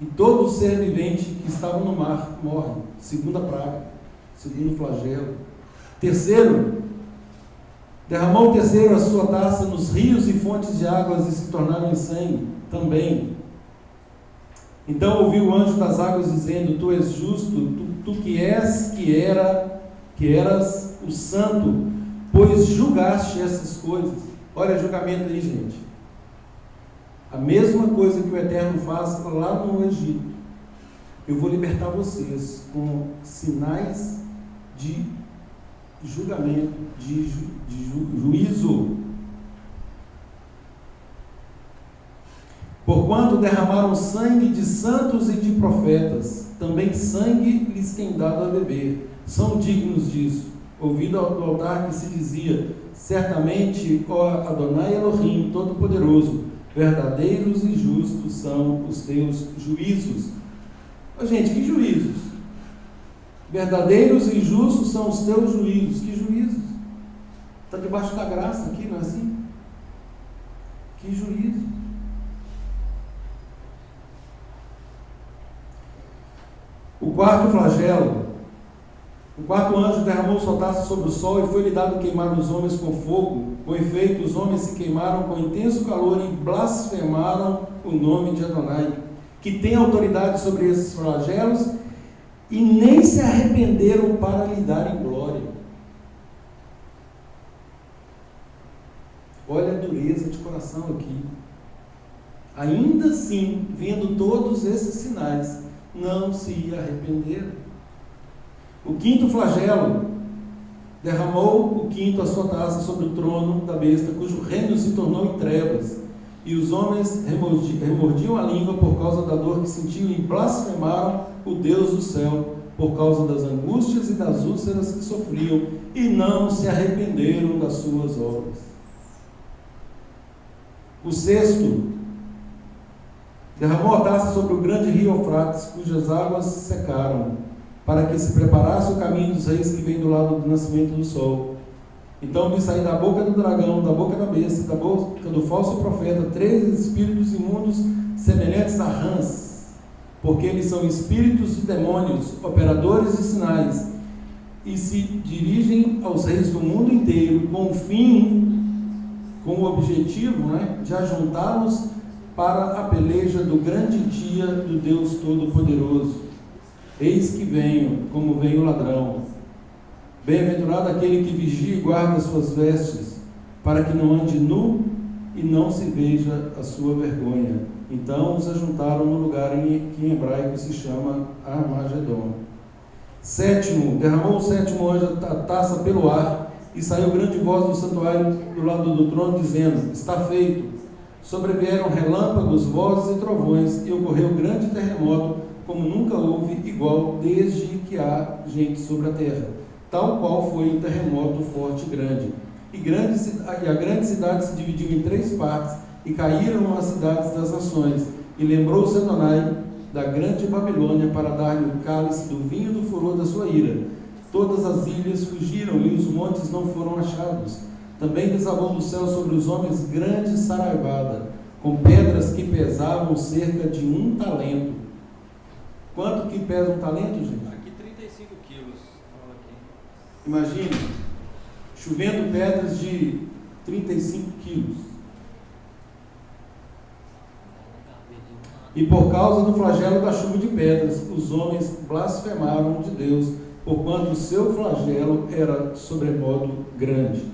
e todo ser vivente que estava no mar morre. Segunda praga, segundo flagelo. Terceiro: derramou o terceiro a sua taça nos rios e fontes de águas e se tornaram em sangue também. Então ouvi o anjo das águas dizendo: tu és justo, tu que eras o santo, pois julgaste essas coisas. Olha julgamento aí, gente. A mesma coisa que o Eterno faz lá no Egito. Eu vou libertar vocês com sinais de julgamento, de juízo. Porquanto derramaram sangue de santos e de profetas, também sangue lhes tem dado a beber. São dignos disso. Ouvido do altar que se dizia: certamente, ó Adonai Elohim, Todo-Poderoso, verdadeiros e justos são os teus juízos. Gente, que juízos? Verdadeiros e justos são os teus juízos. Que juízos? Está debaixo da graça aqui, não é assim? Que juízo? O quarto flagelo: o quarto anjo derramou sua taça sobre o sol, e foi-lhe dado queimar os homens com fogo. Com efeito, os homens se queimaram com intenso calor e blasfemaram o nome de Adonai, que tem autoridade sobre esses flagelos, e nem se arrependeram para lhe darem glória. Olha a dureza de coração aqui. Ainda assim, vendo todos esses sinais, não se arrependeram. O quinto flagelo: Derramou o quinto a sua taça sobre o trono da besta, cujo reino se tornou em trevas, e os homens remordiam a língua por causa da dor que sentiam e blasfemaram o Deus do céu, por causa das angústias e das úlceras que sofriam, e não se arrependeram das suas obras. O sexto, derramou a taça sobre o grande rio Eufrates, cujas águas secaram, para que se preparasse o caminho dos reis que vem do lado do nascimento do sol. Então vi sair da boca do dragão, da boca da besta, da boca do falso profeta, 3 espíritos imundos semelhantes a rãs, porque eles são espíritos de demônios, operadores de sinais, e se dirigem aos reis do mundo inteiro com o fim, com o objetivo, de ajuntá-los para a peleja do grande dia do Deus Todo-Poderoso. Eis que venho, como vem o ladrão. Bem-aventurado aquele que vigia e guarda as suas vestes, para que não ande nu e não se veja a sua vergonha. Então os ajuntaram no lugar que em hebraico se chama Armagedon. Sétimo, derramou o sétimo anjo a taça pelo ar, e saiu grande voz do santuário do lado do trono, dizendo: está feito. Sobrevieram relâmpagos, vozes e trovões, e ocorreu grande terremoto, como nunca houve igual desde que há gente sobre a terra, tal qual foi um terremoto forte e grande. E a grande cidade se dividiu em 3 partes, e caíram as cidades das nações. E lembrou-se Adonai da grande Babilônia para dar-lhe o cálice do vinho do furor da sua ira. Todas as ilhas fugiram e os montes não foram achados. Também desabou do céu sobre os homens grande saraivada, com pedras que pesavam cerca de 1 talento. Quanto que pesa 1 talento, gente? Aqui 35 quilos. Fala aqui. Imagine, chovendo pedras de 35 quilos. E por causa do flagelo da chuva de pedras, os homens blasfemaram de Deus, porquanto o seu flagelo era sobremodo grande.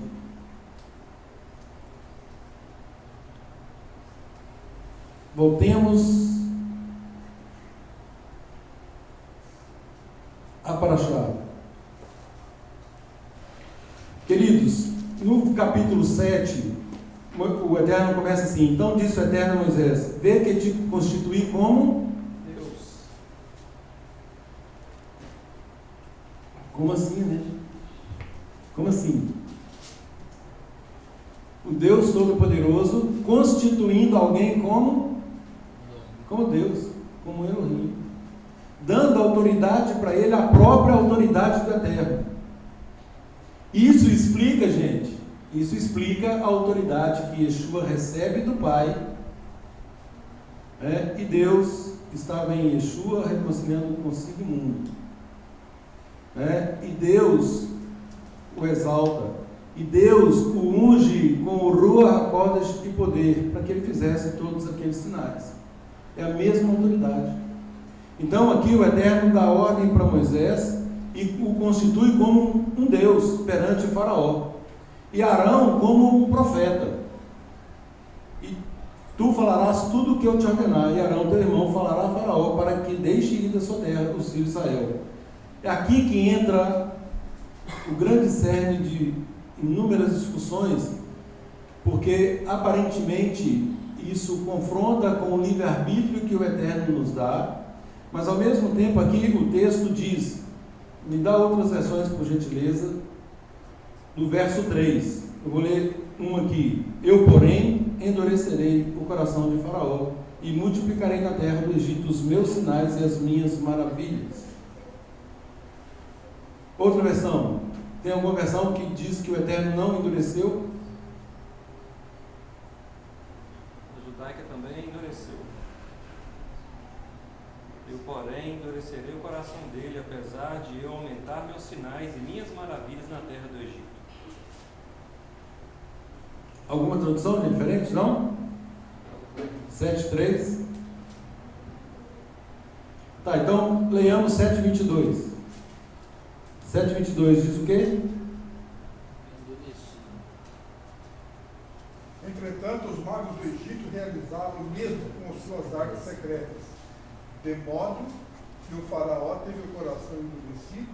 Voltemos a Paraxá. Queridos, no capítulo 7, o Eterno começa assim: então disse o Eterno a Moisés: vê que te constituí como Deus. Como assim, né? Como assim? O Deus Todo-Poderoso constituindo alguém como Deus, como Elohim, dando autoridade para ele, a própria autoridade do Eterno. Isso explica, gente, a autoridade que Yeshua recebe do Pai, e Deus estava em Yeshua reconciliando consigo o mundo, e Deus o exalta, e Deus o unge com o Ruach HaKodesh de poder, para que ele fizesse todos aqueles sinais. É a mesma autoridade. Então aqui o Eterno dá ordem para Moisés e o constitui como um Deus perante o Faraó, e Arão como um profeta. E tu falarás tudo o que eu te ordenar, e Arão teu irmão falará a Faraó para que deixe ir da sua terra os filhos de Israel. É aqui que entra o grande cerne de inúmeras discussões, porque aparentemente isso confronta com o livre-arbítrio que o Eterno nos dá, mas ao mesmo tempo aqui o texto diz, me dá outras versões por gentileza, do verso 3, eu vou ler um aqui: eu porém endurecerei o coração de Faraó e multiplicarei na terra do Egito os meus sinais e as minhas maravilhas. Outra versão, tem alguma versão que diz que o Eterno não endureceu? A judaica também endureceu. Eu, porém, endurecerei o coração dele, apesar de eu aumentar meus sinais e minhas maravilhas na terra do Egito. Alguma tradução diferente? Não? 7:3. Tá, então leiamos 7:22. 7:22 diz o quê? Entretanto, os magos do Egito realizaram o mesmo com as suas artes secretas, de modo que o faraó teve o coração endurecido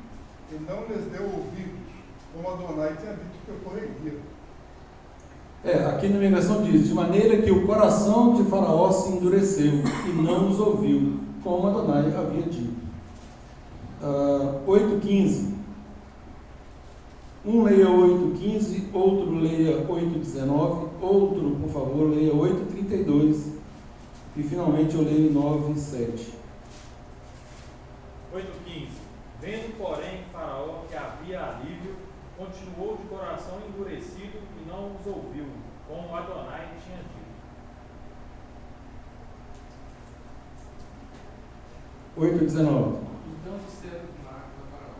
e não lhes deu ouvidos, como Adonai tinha dito que ocorreria. Aqui na minha versão diz, de maneira que o coração de Faraó se endureceu e não os ouviu, como Adonai havia dito. 8:15. Um leia 8:15, outro leia 8:19, outro, por favor, leia 8:32 e finalmente eu leio 9:7. 8:15. Vendo, porém, Faraó que havia alívio, continuou de coração endurecido e não os ouviu, como Adonai tinha dito. 8:19. Então disseram os magos a Faraó: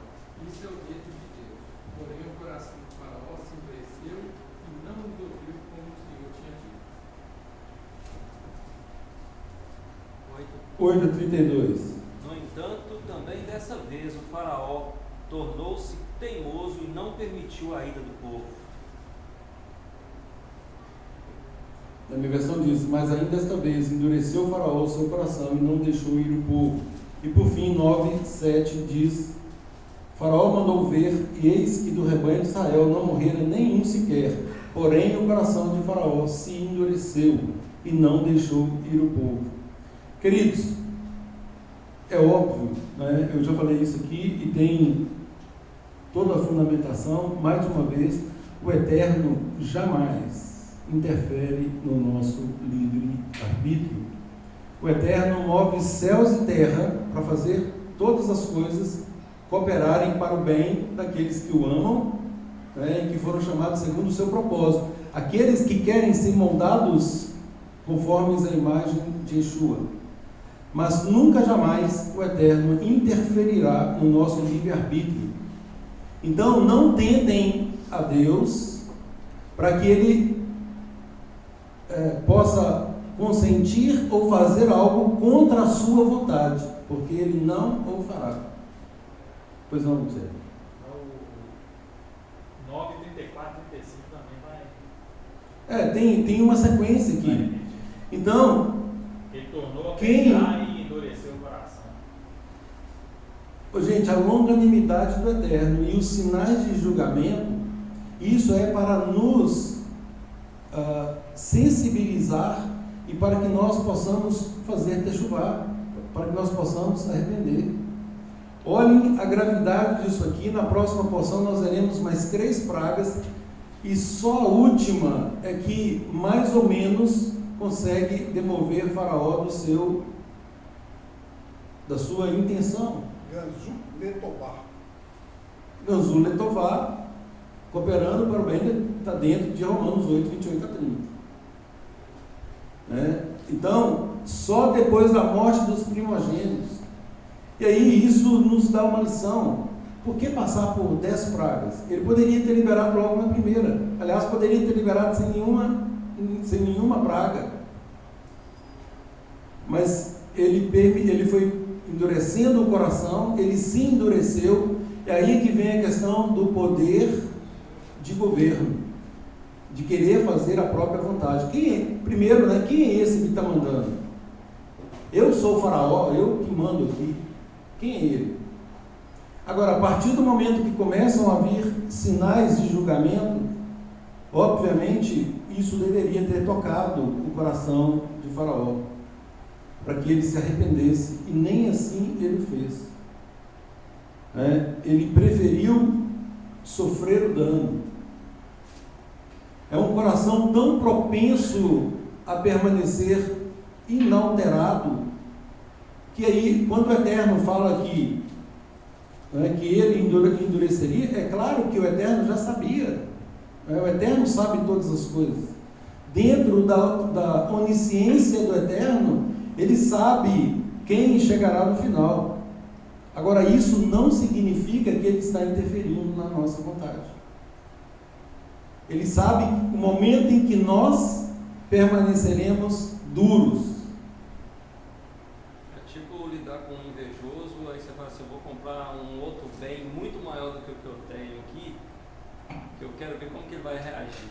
Isso é o dedo de Deus. Porém, o coração de Faraó se endureceu e não os ouviu como o Senhor tinha dito. 8:32. No entanto, também dessa vez o Faraó tornou-se teimoso e não permitiu a ida do povo. Na minha versão diz, mas ainda desta vez endureceu o Faraó o seu coração e não deixou ir o povo. E por fim, 9:7 diz, Faraó mandou ver, e eis que do rebanho de Israel não morrera nenhum sequer. Porém, o coração de Faraó se endureceu e não deixou ir o povo. Queridos, é óbvio, né? Eu já falei isso aqui e tem toda a fundamentação, mais uma vez, o Eterno jamais interfere no nosso livre-arbítrio. O Eterno move céus e terra para fazer todas as coisas cooperarem para o bem daqueles que o amam, né, e que foram chamados segundo o seu propósito. Aqueles que querem ser moldados conforme a imagem de Yeshua. Mas nunca jamais o Eterno interferirá no nosso livre-arbítrio. Então não tentem a Deus para que Ele possa consentir ou fazer algo contra a sua vontade, porque Ele não o fará. Pois não, Zé? O 9, 34, 35 também vai. Tem uma sequência aqui. Então, Ele tornou a quem... pecar e endureceu o coração. Gente, a longanimidade do Eterno e os sinais de julgamento, isso é para nos sensibilizar e para que nós possamos fazer techuvá, para que nós possamos arrepender. Olhem a gravidade disso aqui. Na próxima porção nós veremos mais 3 pragas e só a última é que mais ou menos consegue demover Faraó da sua intenção. Ganzu Letová, cooperando para o bem, está dentro de Romanos 8, 28 a 30. Então, só depois da morte dos primogênitos. E aí isso nos dá uma lição. Por que passar por 10 pragas? Ele poderia ter liberado logo na primeira. Aliás, poderia ter liberado sem nenhuma praga. Mas ele foi endurecendo o coração, ele se endureceu. É aí que vem a questão do poder de governo, de querer fazer a própria vontade. Primeiro, quem é esse que está mandando? Eu sou o Faraó, eu que mando aqui. Quem é ele? Agora, a partir do momento que começam a vir sinais de julgamento, obviamente, isso deveria ter tocado o coração de Faraó, para que ele se arrependesse, e nem assim ele fez. Ele preferiu sofrer o dano. É um coração tão propenso a permanecer inalterado, que aí, quando o Eterno fala aqui, que ele endureceria, é claro que o Eterno já sabia. O Eterno sabe todas as coisas. Dentro da onisciência do Eterno, ele sabe quem chegará no final. Agora, isso não significa que ele está interferindo na nossa vontade. Ele sabe o momento em que nós permaneceremos duros. É tipo lidar com um invejoso, aí você fala assim, eu vou comprar um outro bem muito maior do que o que eu tenho aqui, que eu quero ver como que ele vai reagir.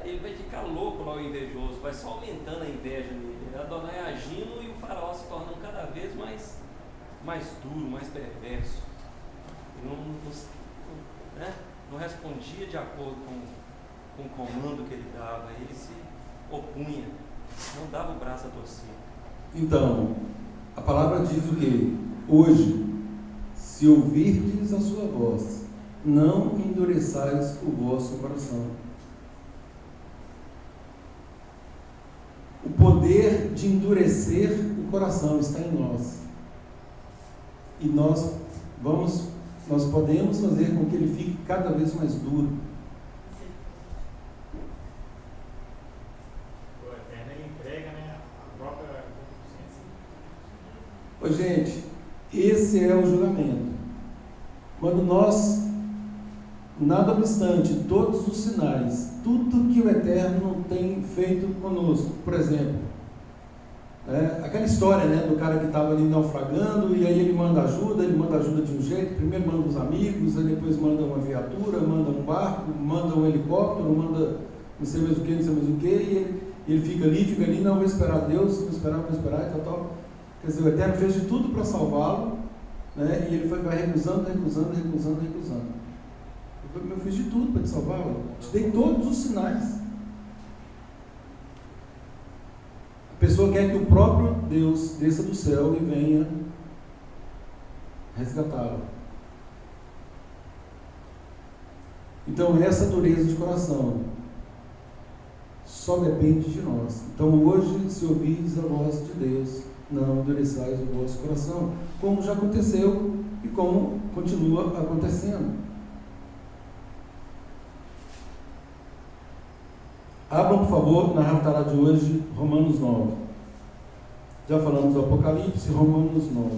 Ele vai ficar louco lá, o invejoso, vai só aumentando a inveja nele. Adonai agindo e o Faraó se tornando cada vez mais duro, mais perverso. não respondia de acordo com o comando que ele dava, ele se opunha, não dava o braço a torcer. Então, a palavra diz o quê? Hoje, se ouvirdes a sua voz, não endureçais o vosso coração. O poder de endurecer o coração está em nós. E nós podemos fazer com que ele fique cada vez mais duro. O Eterno ele entrega, né, a própria consciência. Ô, gente, esse é o julgamento. Quando nós, nada obstante, todos os sinais, tudo que o Eterno tem feito conosco, por exemplo, aquela história, né, do cara que estava ali naufragando, e aí ele manda ajuda de um jeito, primeiro manda os amigos, aí depois manda uma viatura, manda um barco, manda um helicóptero, manda não sei mais o que, e ele fica ali, não, vou esperar Deus, vou esperar e tal. Quer dizer, o Eterno fez de tudo para salvá-lo, né, e ele vai recusando. Eu fiz de tudo para te salvar, eu te dei todos os sinais. A pessoa quer que o próprio Deus desça do céu e venha resgatá-lo. Então, essa dureza de coração só depende de nós. Então, hoje, se ouvirdes a voz de Deus, não endureçais o vosso coração, como já aconteceu e como continua acontecendo. Abram, por favor, na Haftará de hoje, Romanos 9. Já falamos do Apocalipse, Romanos 9.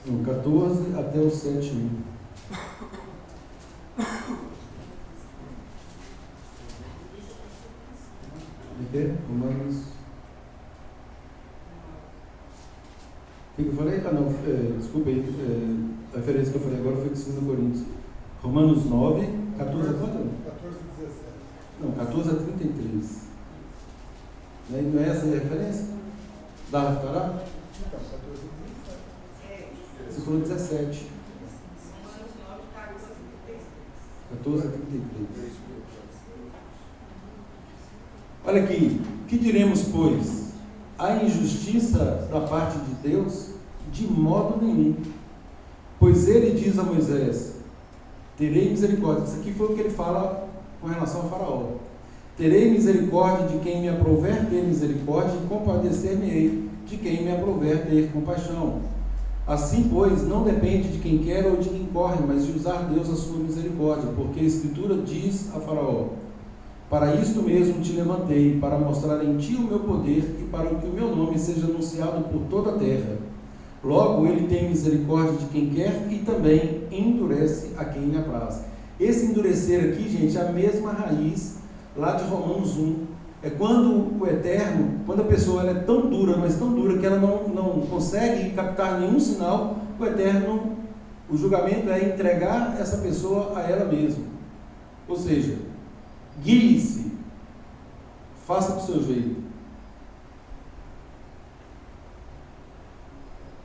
No 14 até o 7. Romanos. O que eu falei? Desculpa aí. A referência que eu falei agora foi de 2 Coríntios. Romanos 9, 14 a quanto? 14 a 17. Não, 14 a 33. Não é essa a referência? Da Haftará? Então, 14 a 17. Você falou 17. 14 a 33. Olha aqui, que diremos, pois? A injustiça da parte de Deus? De modo nenhum. Pois ele diz a Moisés: terei misericórdia. Isso aqui foi o que ele fala com relação a Faraó. Terei misericórdia de quem me aprouver ter misericórdia, e compadecer-me-ei de quem me aprouver ter compaixão. Assim, pois, não depende de quem quer ou de quem corre, mas de usar Deus a sua misericórdia, porque a Escritura diz a Faraó: para isto mesmo te levantei, para mostrar em ti o meu poder e para que o meu nome seja anunciado por toda a terra. Logo, ele tem misericórdia de quem quer e também endurece a quem lhe apraz. Esse endurecer aqui, gente, é a mesma raiz lá de Romanos 1. É quando o Eterno, quando a pessoa ela é tão dura, mas tão dura que ela não consegue captar nenhum sinal, o Eterno, o julgamento é entregar essa pessoa a ela mesma. Ou seja, guie-se, faça do seu jeito.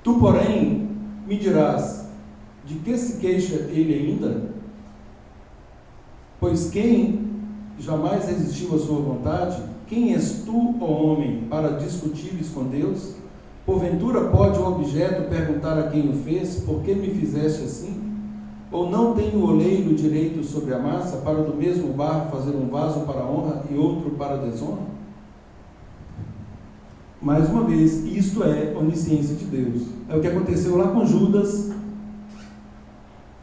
Tu, porém, me dirás: de que se queixa ele ainda? Pois quem jamais resistiu à sua vontade? Quem és tu, ó homem, para discutires com Deus? Porventura pode o objeto perguntar a quem o fez: por que me fizeste assim? Ou não tem o oleiro direito sobre a massa, para do mesmo barro fazer um vaso para honra e outro para desonra? Mais uma vez, isto é onisciência de Deus. É o que aconteceu lá com Judas.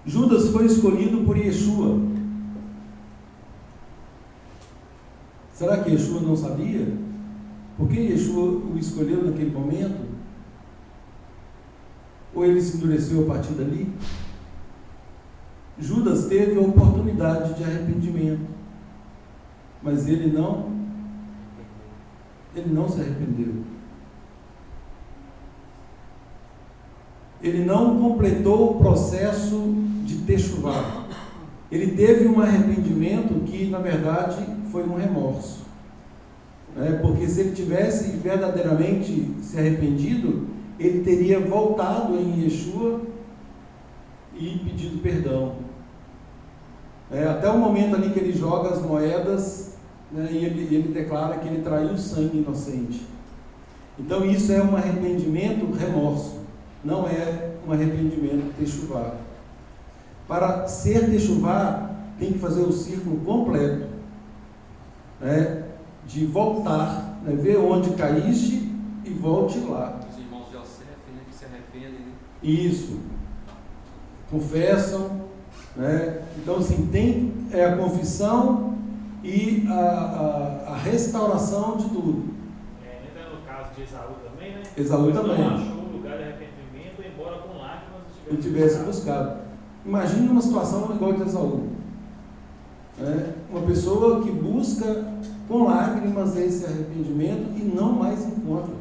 Judas foi escolhido por Yeshua. Será que Yeshua não sabia? Por que Yeshua o escolheu naquele momento? Ou ele se endureceu a partir dali? Judas teve a oportunidade de arrependimento, mas ele não se arrependeu. Ele não completou o processo de techuvá. Ele teve um arrependimento que, na verdade, foi um remorso. Porque se ele tivesse verdadeiramente se arrependido, ele teria voltado em Yeshua e pedido perdão. Até o momento ali que ele joga as moedas, né, e ele declara que ele traiu o sangue inocente. Então isso é um arrependimento remorso, não é um arrependimento techuvá. Para ser techuvá, tem que fazer o círculo completo, de voltar, ver onde caíste e volte lá. Os irmãos de Yosef, né, que se arrependem. Né? Isso. Confessam, né? Então assim, tem a confissão e a restauração de tudo. Entra no caso de Esaú também, né? Esaú também. Não achou um lugar de arrependimento, embora com lágrimas Eu tivesse buscado. Imagine uma situação igual a de Esaú. Uma pessoa que busca com lágrimas esse arrependimento e não mais encontra.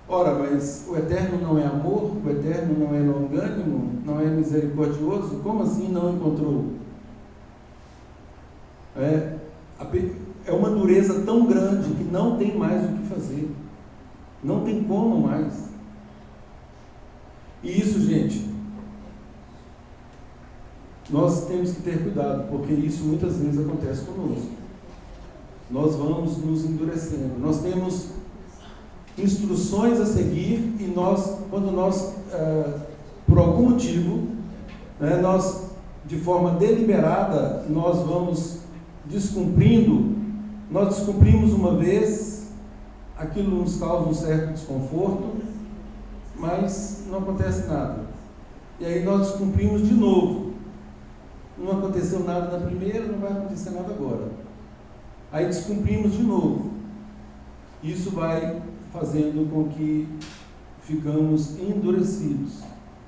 Ora, mas o Eterno não é amor, o Eterno não é longânimo, não é misericordioso, como assim não encontrou? É uma dureza tão grande que não tem mais o que fazer, não tem como mais. E isso, gente, nós temos que ter cuidado, porque isso muitas vezes acontece conosco. Nós vamos nos endurecendo, nós temos instruções a seguir e quando nós, por algum motivo, nós, de forma deliberada, nós vamos descumprindo, nós descumprimos uma vez, aquilo nos causa um certo desconforto, mas não acontece nada. E aí nós descumprimos de novo. Não aconteceu nada na primeira, não vai acontecer nada agora. Aí descumprimos de novo. Isso vai fazendo com que ficamos endurecidos.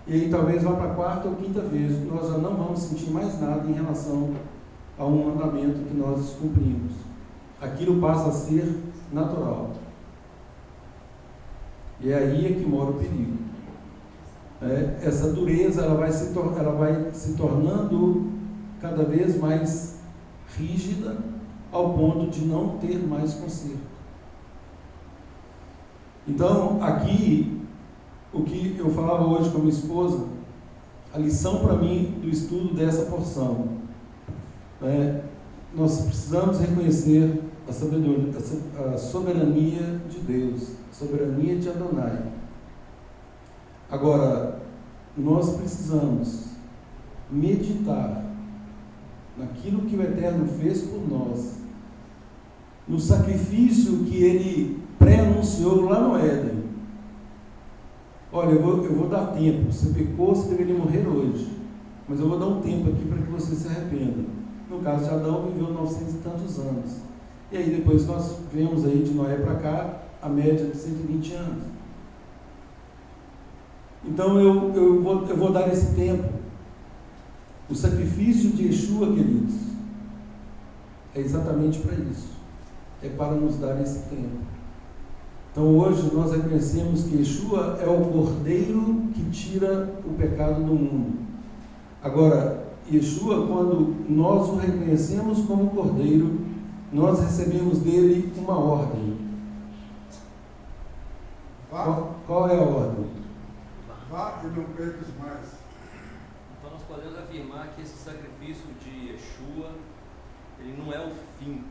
E aí talvez vá para a quarta ou quinta vez, nós já não vamos sentir mais nada em relação a um mandamento que nós descumprimos. Aquilo passa a ser natural. E é aí que mora o perigo. Essa dureza ela vai se tornando cada vez mais rígida, ao ponto de não ter mais conserto. Então, aqui, o que eu falava hoje com a minha esposa, a lição para mim do estudo dessa porção, nós precisamos reconhecer a soberania de Deus, a soberania de Adonai. Agora, nós precisamos meditar naquilo que o Eterno fez por nós, no sacrifício que Ele pré-anunciou lá no Éden. Olha, eu vou dar tempo, você pecou, você deveria morrer hoje, mas eu vou dar um tempo aqui para que você se arrependa. No caso de Adão, viveu 900 e tantos anos. E aí depois nós vemos aí de Noé para cá, a média de 120 anos. Então eu vou dar esse tempo. O sacrifício de Yeshua, queridos, é exatamente para isso. É para nos dar esse tempo. Então hoje nós reconhecemos que Yeshua é o Cordeiro que tira o pecado do mundo. Agora, Yeshua, quando nós o reconhecemos como Cordeiro, nós recebemos dele uma ordem. Qual é a ordem? Vá e não percas mais. Então nós podemos afirmar que esse sacrifício de Yeshua, ele não é o fim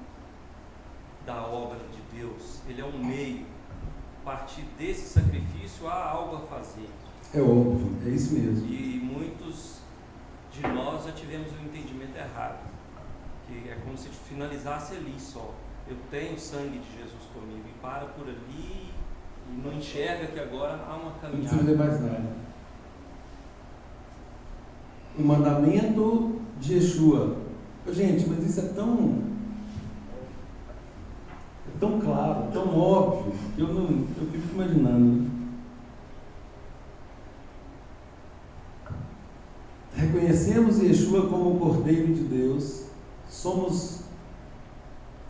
da obra de Deus, ele é um meio. A partir desse sacrifício há algo a fazer. É óbvio, é isso mesmo. E muitos de nós já tivemos um entendimento errado, que é como se finalizasse ali só. Eu tenho o sangue de Jesus comigo e para por ali e não enxerga que agora há uma caminhada. Não precisa ver mais nada. O mandamento de Yeshua. Gente, mas isso é tão claro, tão óbvio, que eu fico imaginando. Reconhecemos Yeshua como o Cordeiro de Deus, somos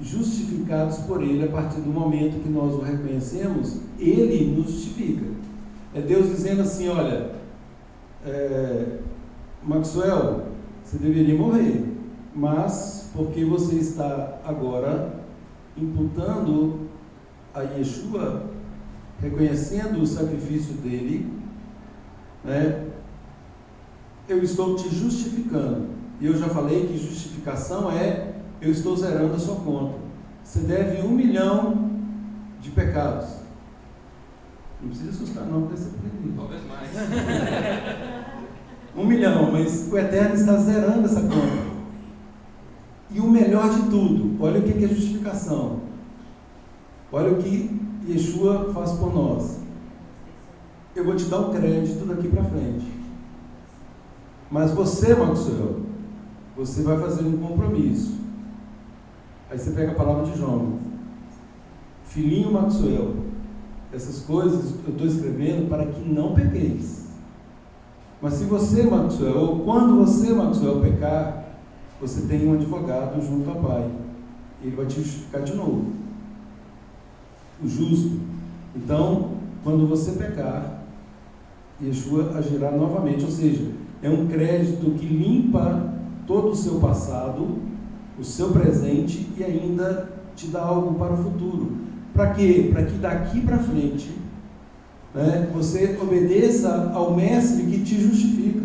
justificados por Ele a partir do momento que nós o reconhecemos, Ele nos justifica. É Deus dizendo assim, olha, Maxwell, Você deveria morrer, mas porque você está agora imputando a Yeshua, reconhecendo o sacrifício dele, né? Eu estou te justificando. E eu já falei que justificação é: eu estou zerando a sua conta. Você deve 1 milhão de pecados. Não precisa assustar não, porque você aprendeu. Talvez mais. 1 milhão, mas o Eterno está zerando essa conta. E o melhor de tudo, olha o que é justificação. Olha o que Yeshua faz por nós. Eu vou te dar um crédito daqui para frente. Mas você, Maxwell, você vai fazer um compromisso. Aí você pega a palavra de João. Filhinho Maxwell, essas coisas eu estou escrevendo para que não pequeis. Mas se você, Maxwell, ou quando você, Maxwell, pecar, você tem um advogado junto ao Pai. Ele vai te justificar de novo. O justo. Então, quando você pecar, Yeshua agirá novamente. Ou seja, é um crédito que limpa todo o seu passado, o seu presente e ainda te dá algo para o futuro. Para quê? Para que daqui para frente, né, você obedeça ao mestre que te justifica.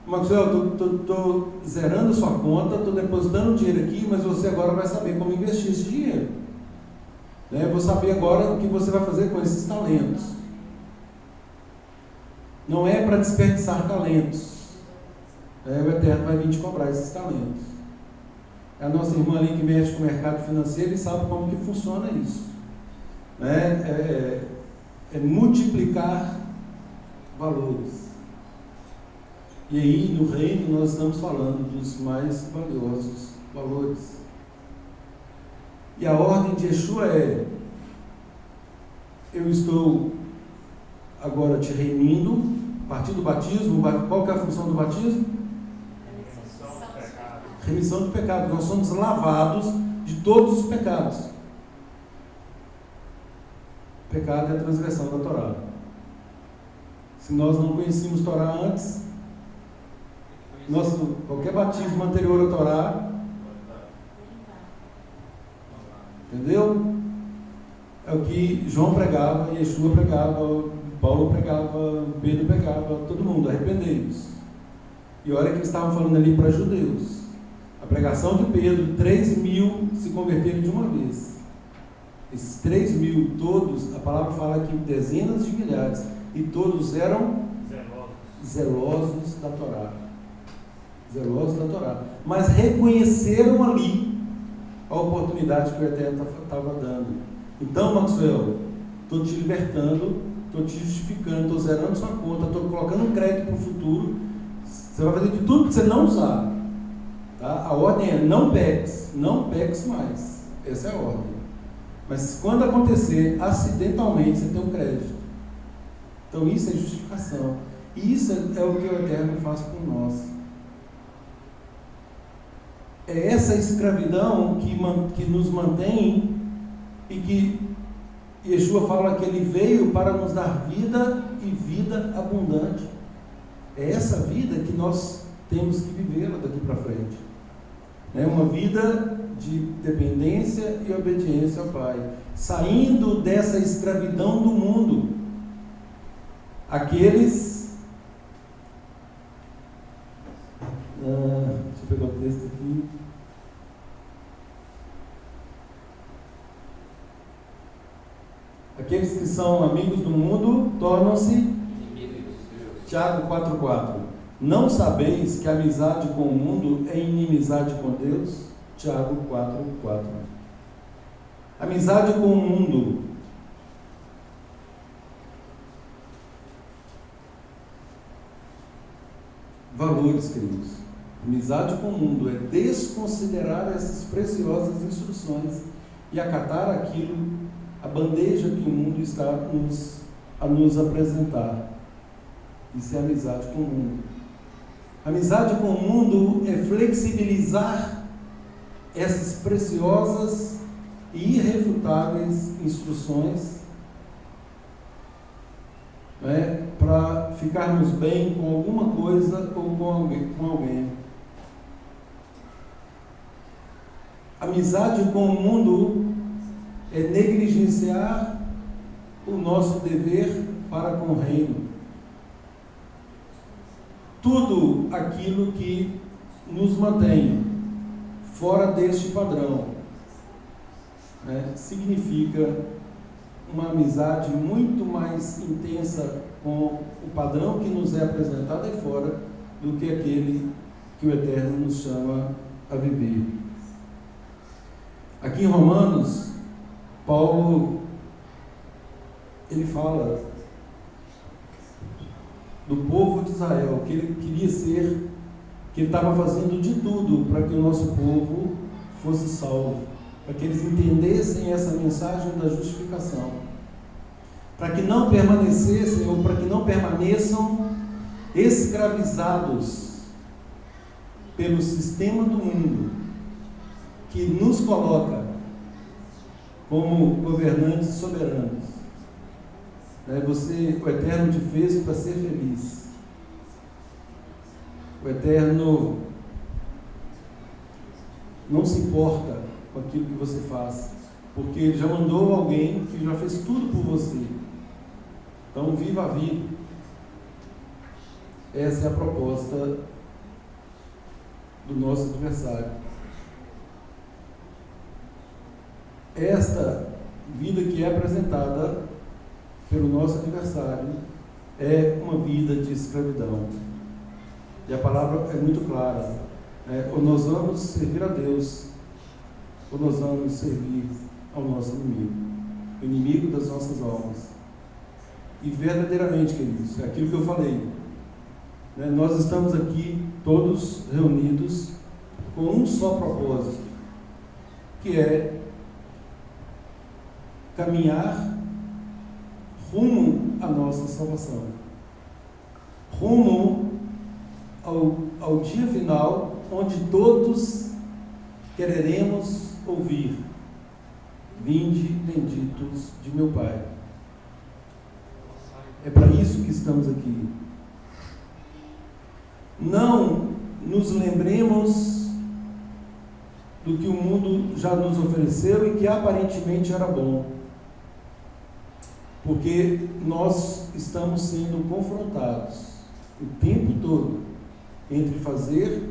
Maxwell, estou zerando a sua conta, estou depositando dinheiro aqui, mas você agora vai saber como investir esse dinheiro. Né? Vou saber agora o que você vai fazer com esses talentos. Não é para desperdiçar talentos. O Eterno vai vir te cobrar esses talentos. É a nossa irmã ali que mexe com o mercado financeiro e sabe como que funciona isso. É multiplicar valores. E aí, no reino, nós estamos falando dos mais valiosos valores. E a ordem de Yeshua é: eu estou agora te remindo, a partir do batismo. Qual que é a função do batismo? Remissão de pecado. Nós somos lavados de todos os pecados. Pecado é a transgressão da Torá. Se nós não conhecíamos Torá antes, qualquer batismo anterior à Torá, entendeu? É o que João pregava, Yeshua pregava, Paulo pregava, Pedro pregava, todo mundo: arrependei-vos. E olha que eles estavam falando ali para judeus. A pregação de Pedro, 3.000 se converteram de uma vez. Esses 3.000, todos, a palavra fala que dezenas de milhares, e todos eram zelosos da Torá. Zelosos da Torá. Mas reconheceram ali a oportunidade que o Eterno estava dando. Então, Maxwell, estou te libertando, estou te justificando, estou zerando sua conta, estou colocando um crédito para o futuro. Você vai fazer de tudo que você não usar. Tá? A ordem é: não peques mais. Essa é a ordem. Mas quando acontecer acidentalmente, você tem um crédito. Então isso é justificação. E isso é o que o Eterno faz por nós. É essa escravidão que nos mantém, e que Yeshua fala que ele veio para nos dar vida e vida abundante. É essa vida que nós temos que vivê-la daqui para frente. É uma vida de dependência e obediência ao Pai, saindo dessa escravidão do mundo. Aqueles, deixa eu pegar o texto aqui. Aqueles que são amigos do mundo tornam-se Tiago 4,4. Não sabeis que a amizade com o mundo é inimizade com Deus? Tiago 4,4. Amizade com o mundo. Valores, queridos. Amizade com o mundo é desconsiderar essas preciosas instruções e acatar aquilo, a bandeja que o mundo está a nos apresentar. Isso é amizade com o mundo. Amizade com o mundo é flexibilizar essas preciosas e irrefutáveis instruções, né, para ficarmos bem com alguma coisa ou com alguém. Amizade com o mundo é negligenciar o nosso dever para com o reino. Tudo aquilo que nos mantém fora deste padrão, significa uma amizade muito mais intensa com o padrão que nos é apresentado aí fora do que aquele que o Eterno nos chama a viver. Aqui em Romanos, Paulo, ele fala do povo de Israel, que ele queria ser, que ele estava fazendo de tudo para que o nosso povo fosse salvo, para que eles entendessem essa mensagem da justificação, para que não permanecessem ou para que não permaneçam escravizados pelo sistema do mundo que nos coloca como governantes soberanos. O Eterno te fez para ser feliz. O Eterno não se importa com aquilo que você faz, porque Ele já mandou alguém que já fez tudo por você. Então, viva a vida. Essa é a proposta do nosso adversário. Esta vida que é apresentada pelo nosso adversário é uma vida de escravidão. E a palavra é muito clara. Ou nós vamos servir a Deus, ou nós vamos servir ao nosso inimigo, o inimigo das nossas almas. E verdadeiramente, queridos, é aquilo que eu falei. Nós estamos aqui todos reunidos com um só propósito, que é caminhar rumo à nossa salvação, rumo ao dia final, onde todos quereremos ouvir: vinde benditos de meu Pai. É para isso que estamos aqui. Não nos lembremos do que o mundo já nos ofereceu e que aparentemente era bom, porque nós estamos sendo confrontados o tempo todo entre fazer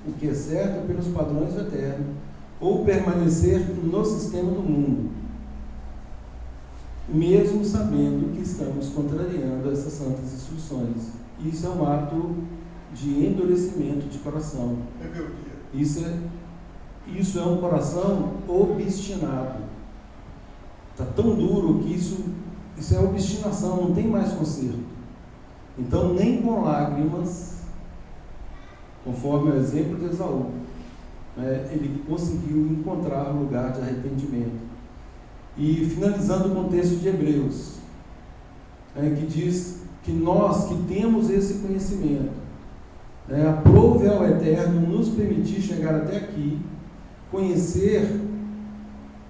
o que é certo pelos padrões do Eterno ou permanecer no sistema do mundo, mesmo sabendo que estamos contrariando essas santas instruções. Isso é um ato de endurecimento de coração. Isso é um coração obstinado. Está tão duro que isso é obstinação, não tem mais conserto. Então, nem com lágrimas, conforme o exemplo de Esaú, ele conseguiu encontrar lugar de arrependimento. E finalizando com o texto de Hebreus, que diz que nós que temos esse conhecimento, aprove ao Eterno nos permitir chegar até aqui, conhecer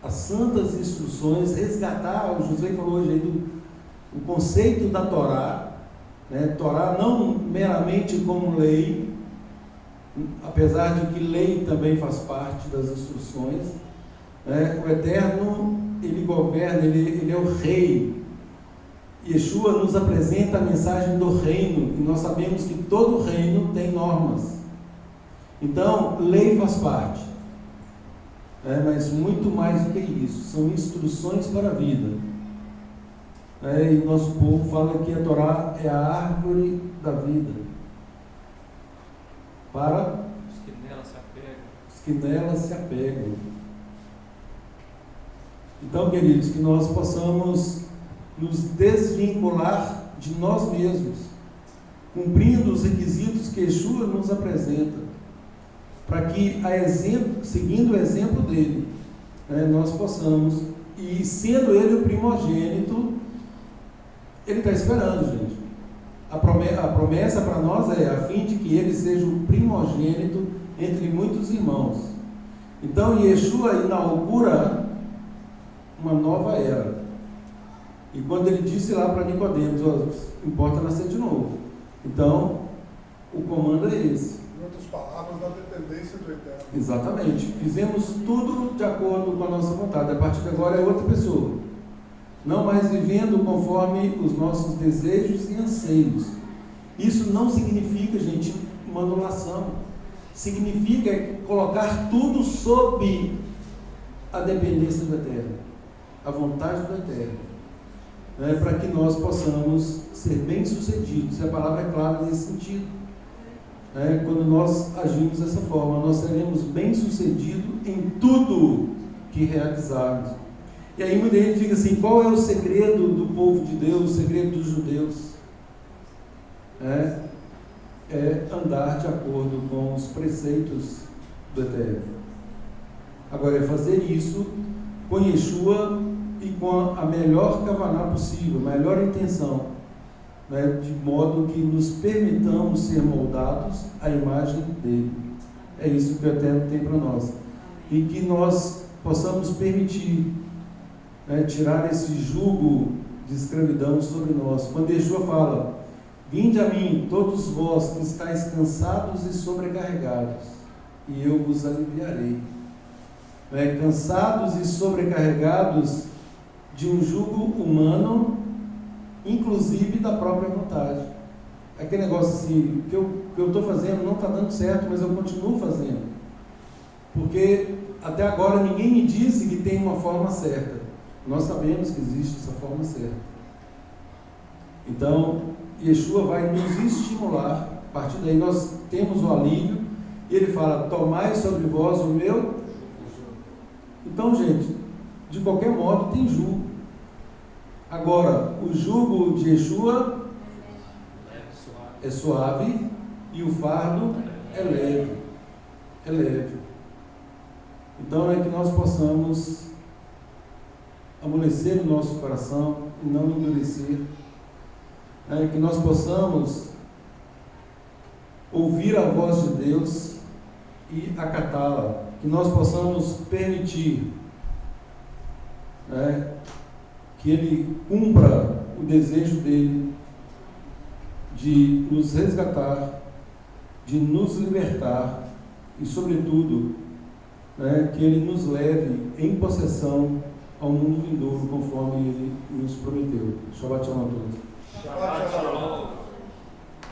as santas instruções, resgatar, o José falou hoje aí o conceito da Torá, Torá não meramente como lei, apesar de que lei também faz parte das instruções. O Eterno, Ele governa, Ele é o Rei. Yeshua nos apresenta a mensagem do reino, e nós sabemos que todo reino tem normas. Então, lei faz parte, mas muito mais do que isso, são instruções para a vida. E nosso povo fala que a Torá é a árvore da vida, para os que nela se apegam. Então, queridos, que nós possamos nos desvincular de nós mesmos, cumprindo os requisitos que Yeshua nos apresenta, para que, seguindo o exemplo dele, nós possamos, e sendo ele o primogênito, ele está esperando, gente. A promessa para nós é a fim de que ele seja o primogênito entre muitos irmãos. Então, Yeshua inaugura uma nova era. E quando ele disse lá para Nicodemos, importa nascer de novo. Então, o comando é esse. Em outras palavras, da dependência do Eterno. Exatamente. Fizemos tudo de acordo com a nossa vontade. A partir de agora é outra pessoa. Não mais vivendo conforme os nossos desejos e anseios. Isso não significa, gente, uma anulação. Significa colocar tudo sob a dependência do Eterno, a vontade do Eterno, né, para que nós possamos ser bem-sucedidos. E a palavra é clara nesse sentido. Quando nós agimos dessa forma, nós seremos bem-sucedidos em tudo que realizarmos. E aí muita gente fica assim: qual é o segredo do povo de Deus, o segredo dos judeus? É andar de acordo com os preceitos do Eterno. Agora, é fazer isso com Yeshua e com a melhor kavaná possível, a melhor intenção, né, de modo que nos permitamos ser moldados à imagem dele. É isso que o Eterno tem para nós. E que nós possamos permitir, né, tirar esse jugo de escravidão sobre nós. Quando Yeshua fala: vinde a mim, todos vós que estáis cansados e sobrecarregados, e eu vos aliviarei. Cansados e sobrecarregados de um jugo humano, inclusive da própria vontade. Aquele negócio assim: que eu estou fazendo não está dando certo, mas eu continuo fazendo. Porque até agora ninguém me disse que tem uma forma certa. Nós sabemos que existe essa forma certa. Então, Yeshua vai nos estimular. A partir daí nós temos o alívio. E ele fala: tomai sobre vós o meu. Então, gente, de qualquer modo tem jugo. Agora, o jugo de Yeshua é suave e o fardo é leve. É leve. Então é que nós possamos amolecer o nosso coração e não endurecer. É que nós possamos ouvir a voz de Deus e acatá-la. Que nós possamos permitir, que Ele cumpra o desejo dele de nos resgatar, de nos libertar e, sobretudo, que Ele nos leve em possessão ao mundo vindouro, conforme Ele nos prometeu. Shabbat Shalom a todos. Shabbat Shalom.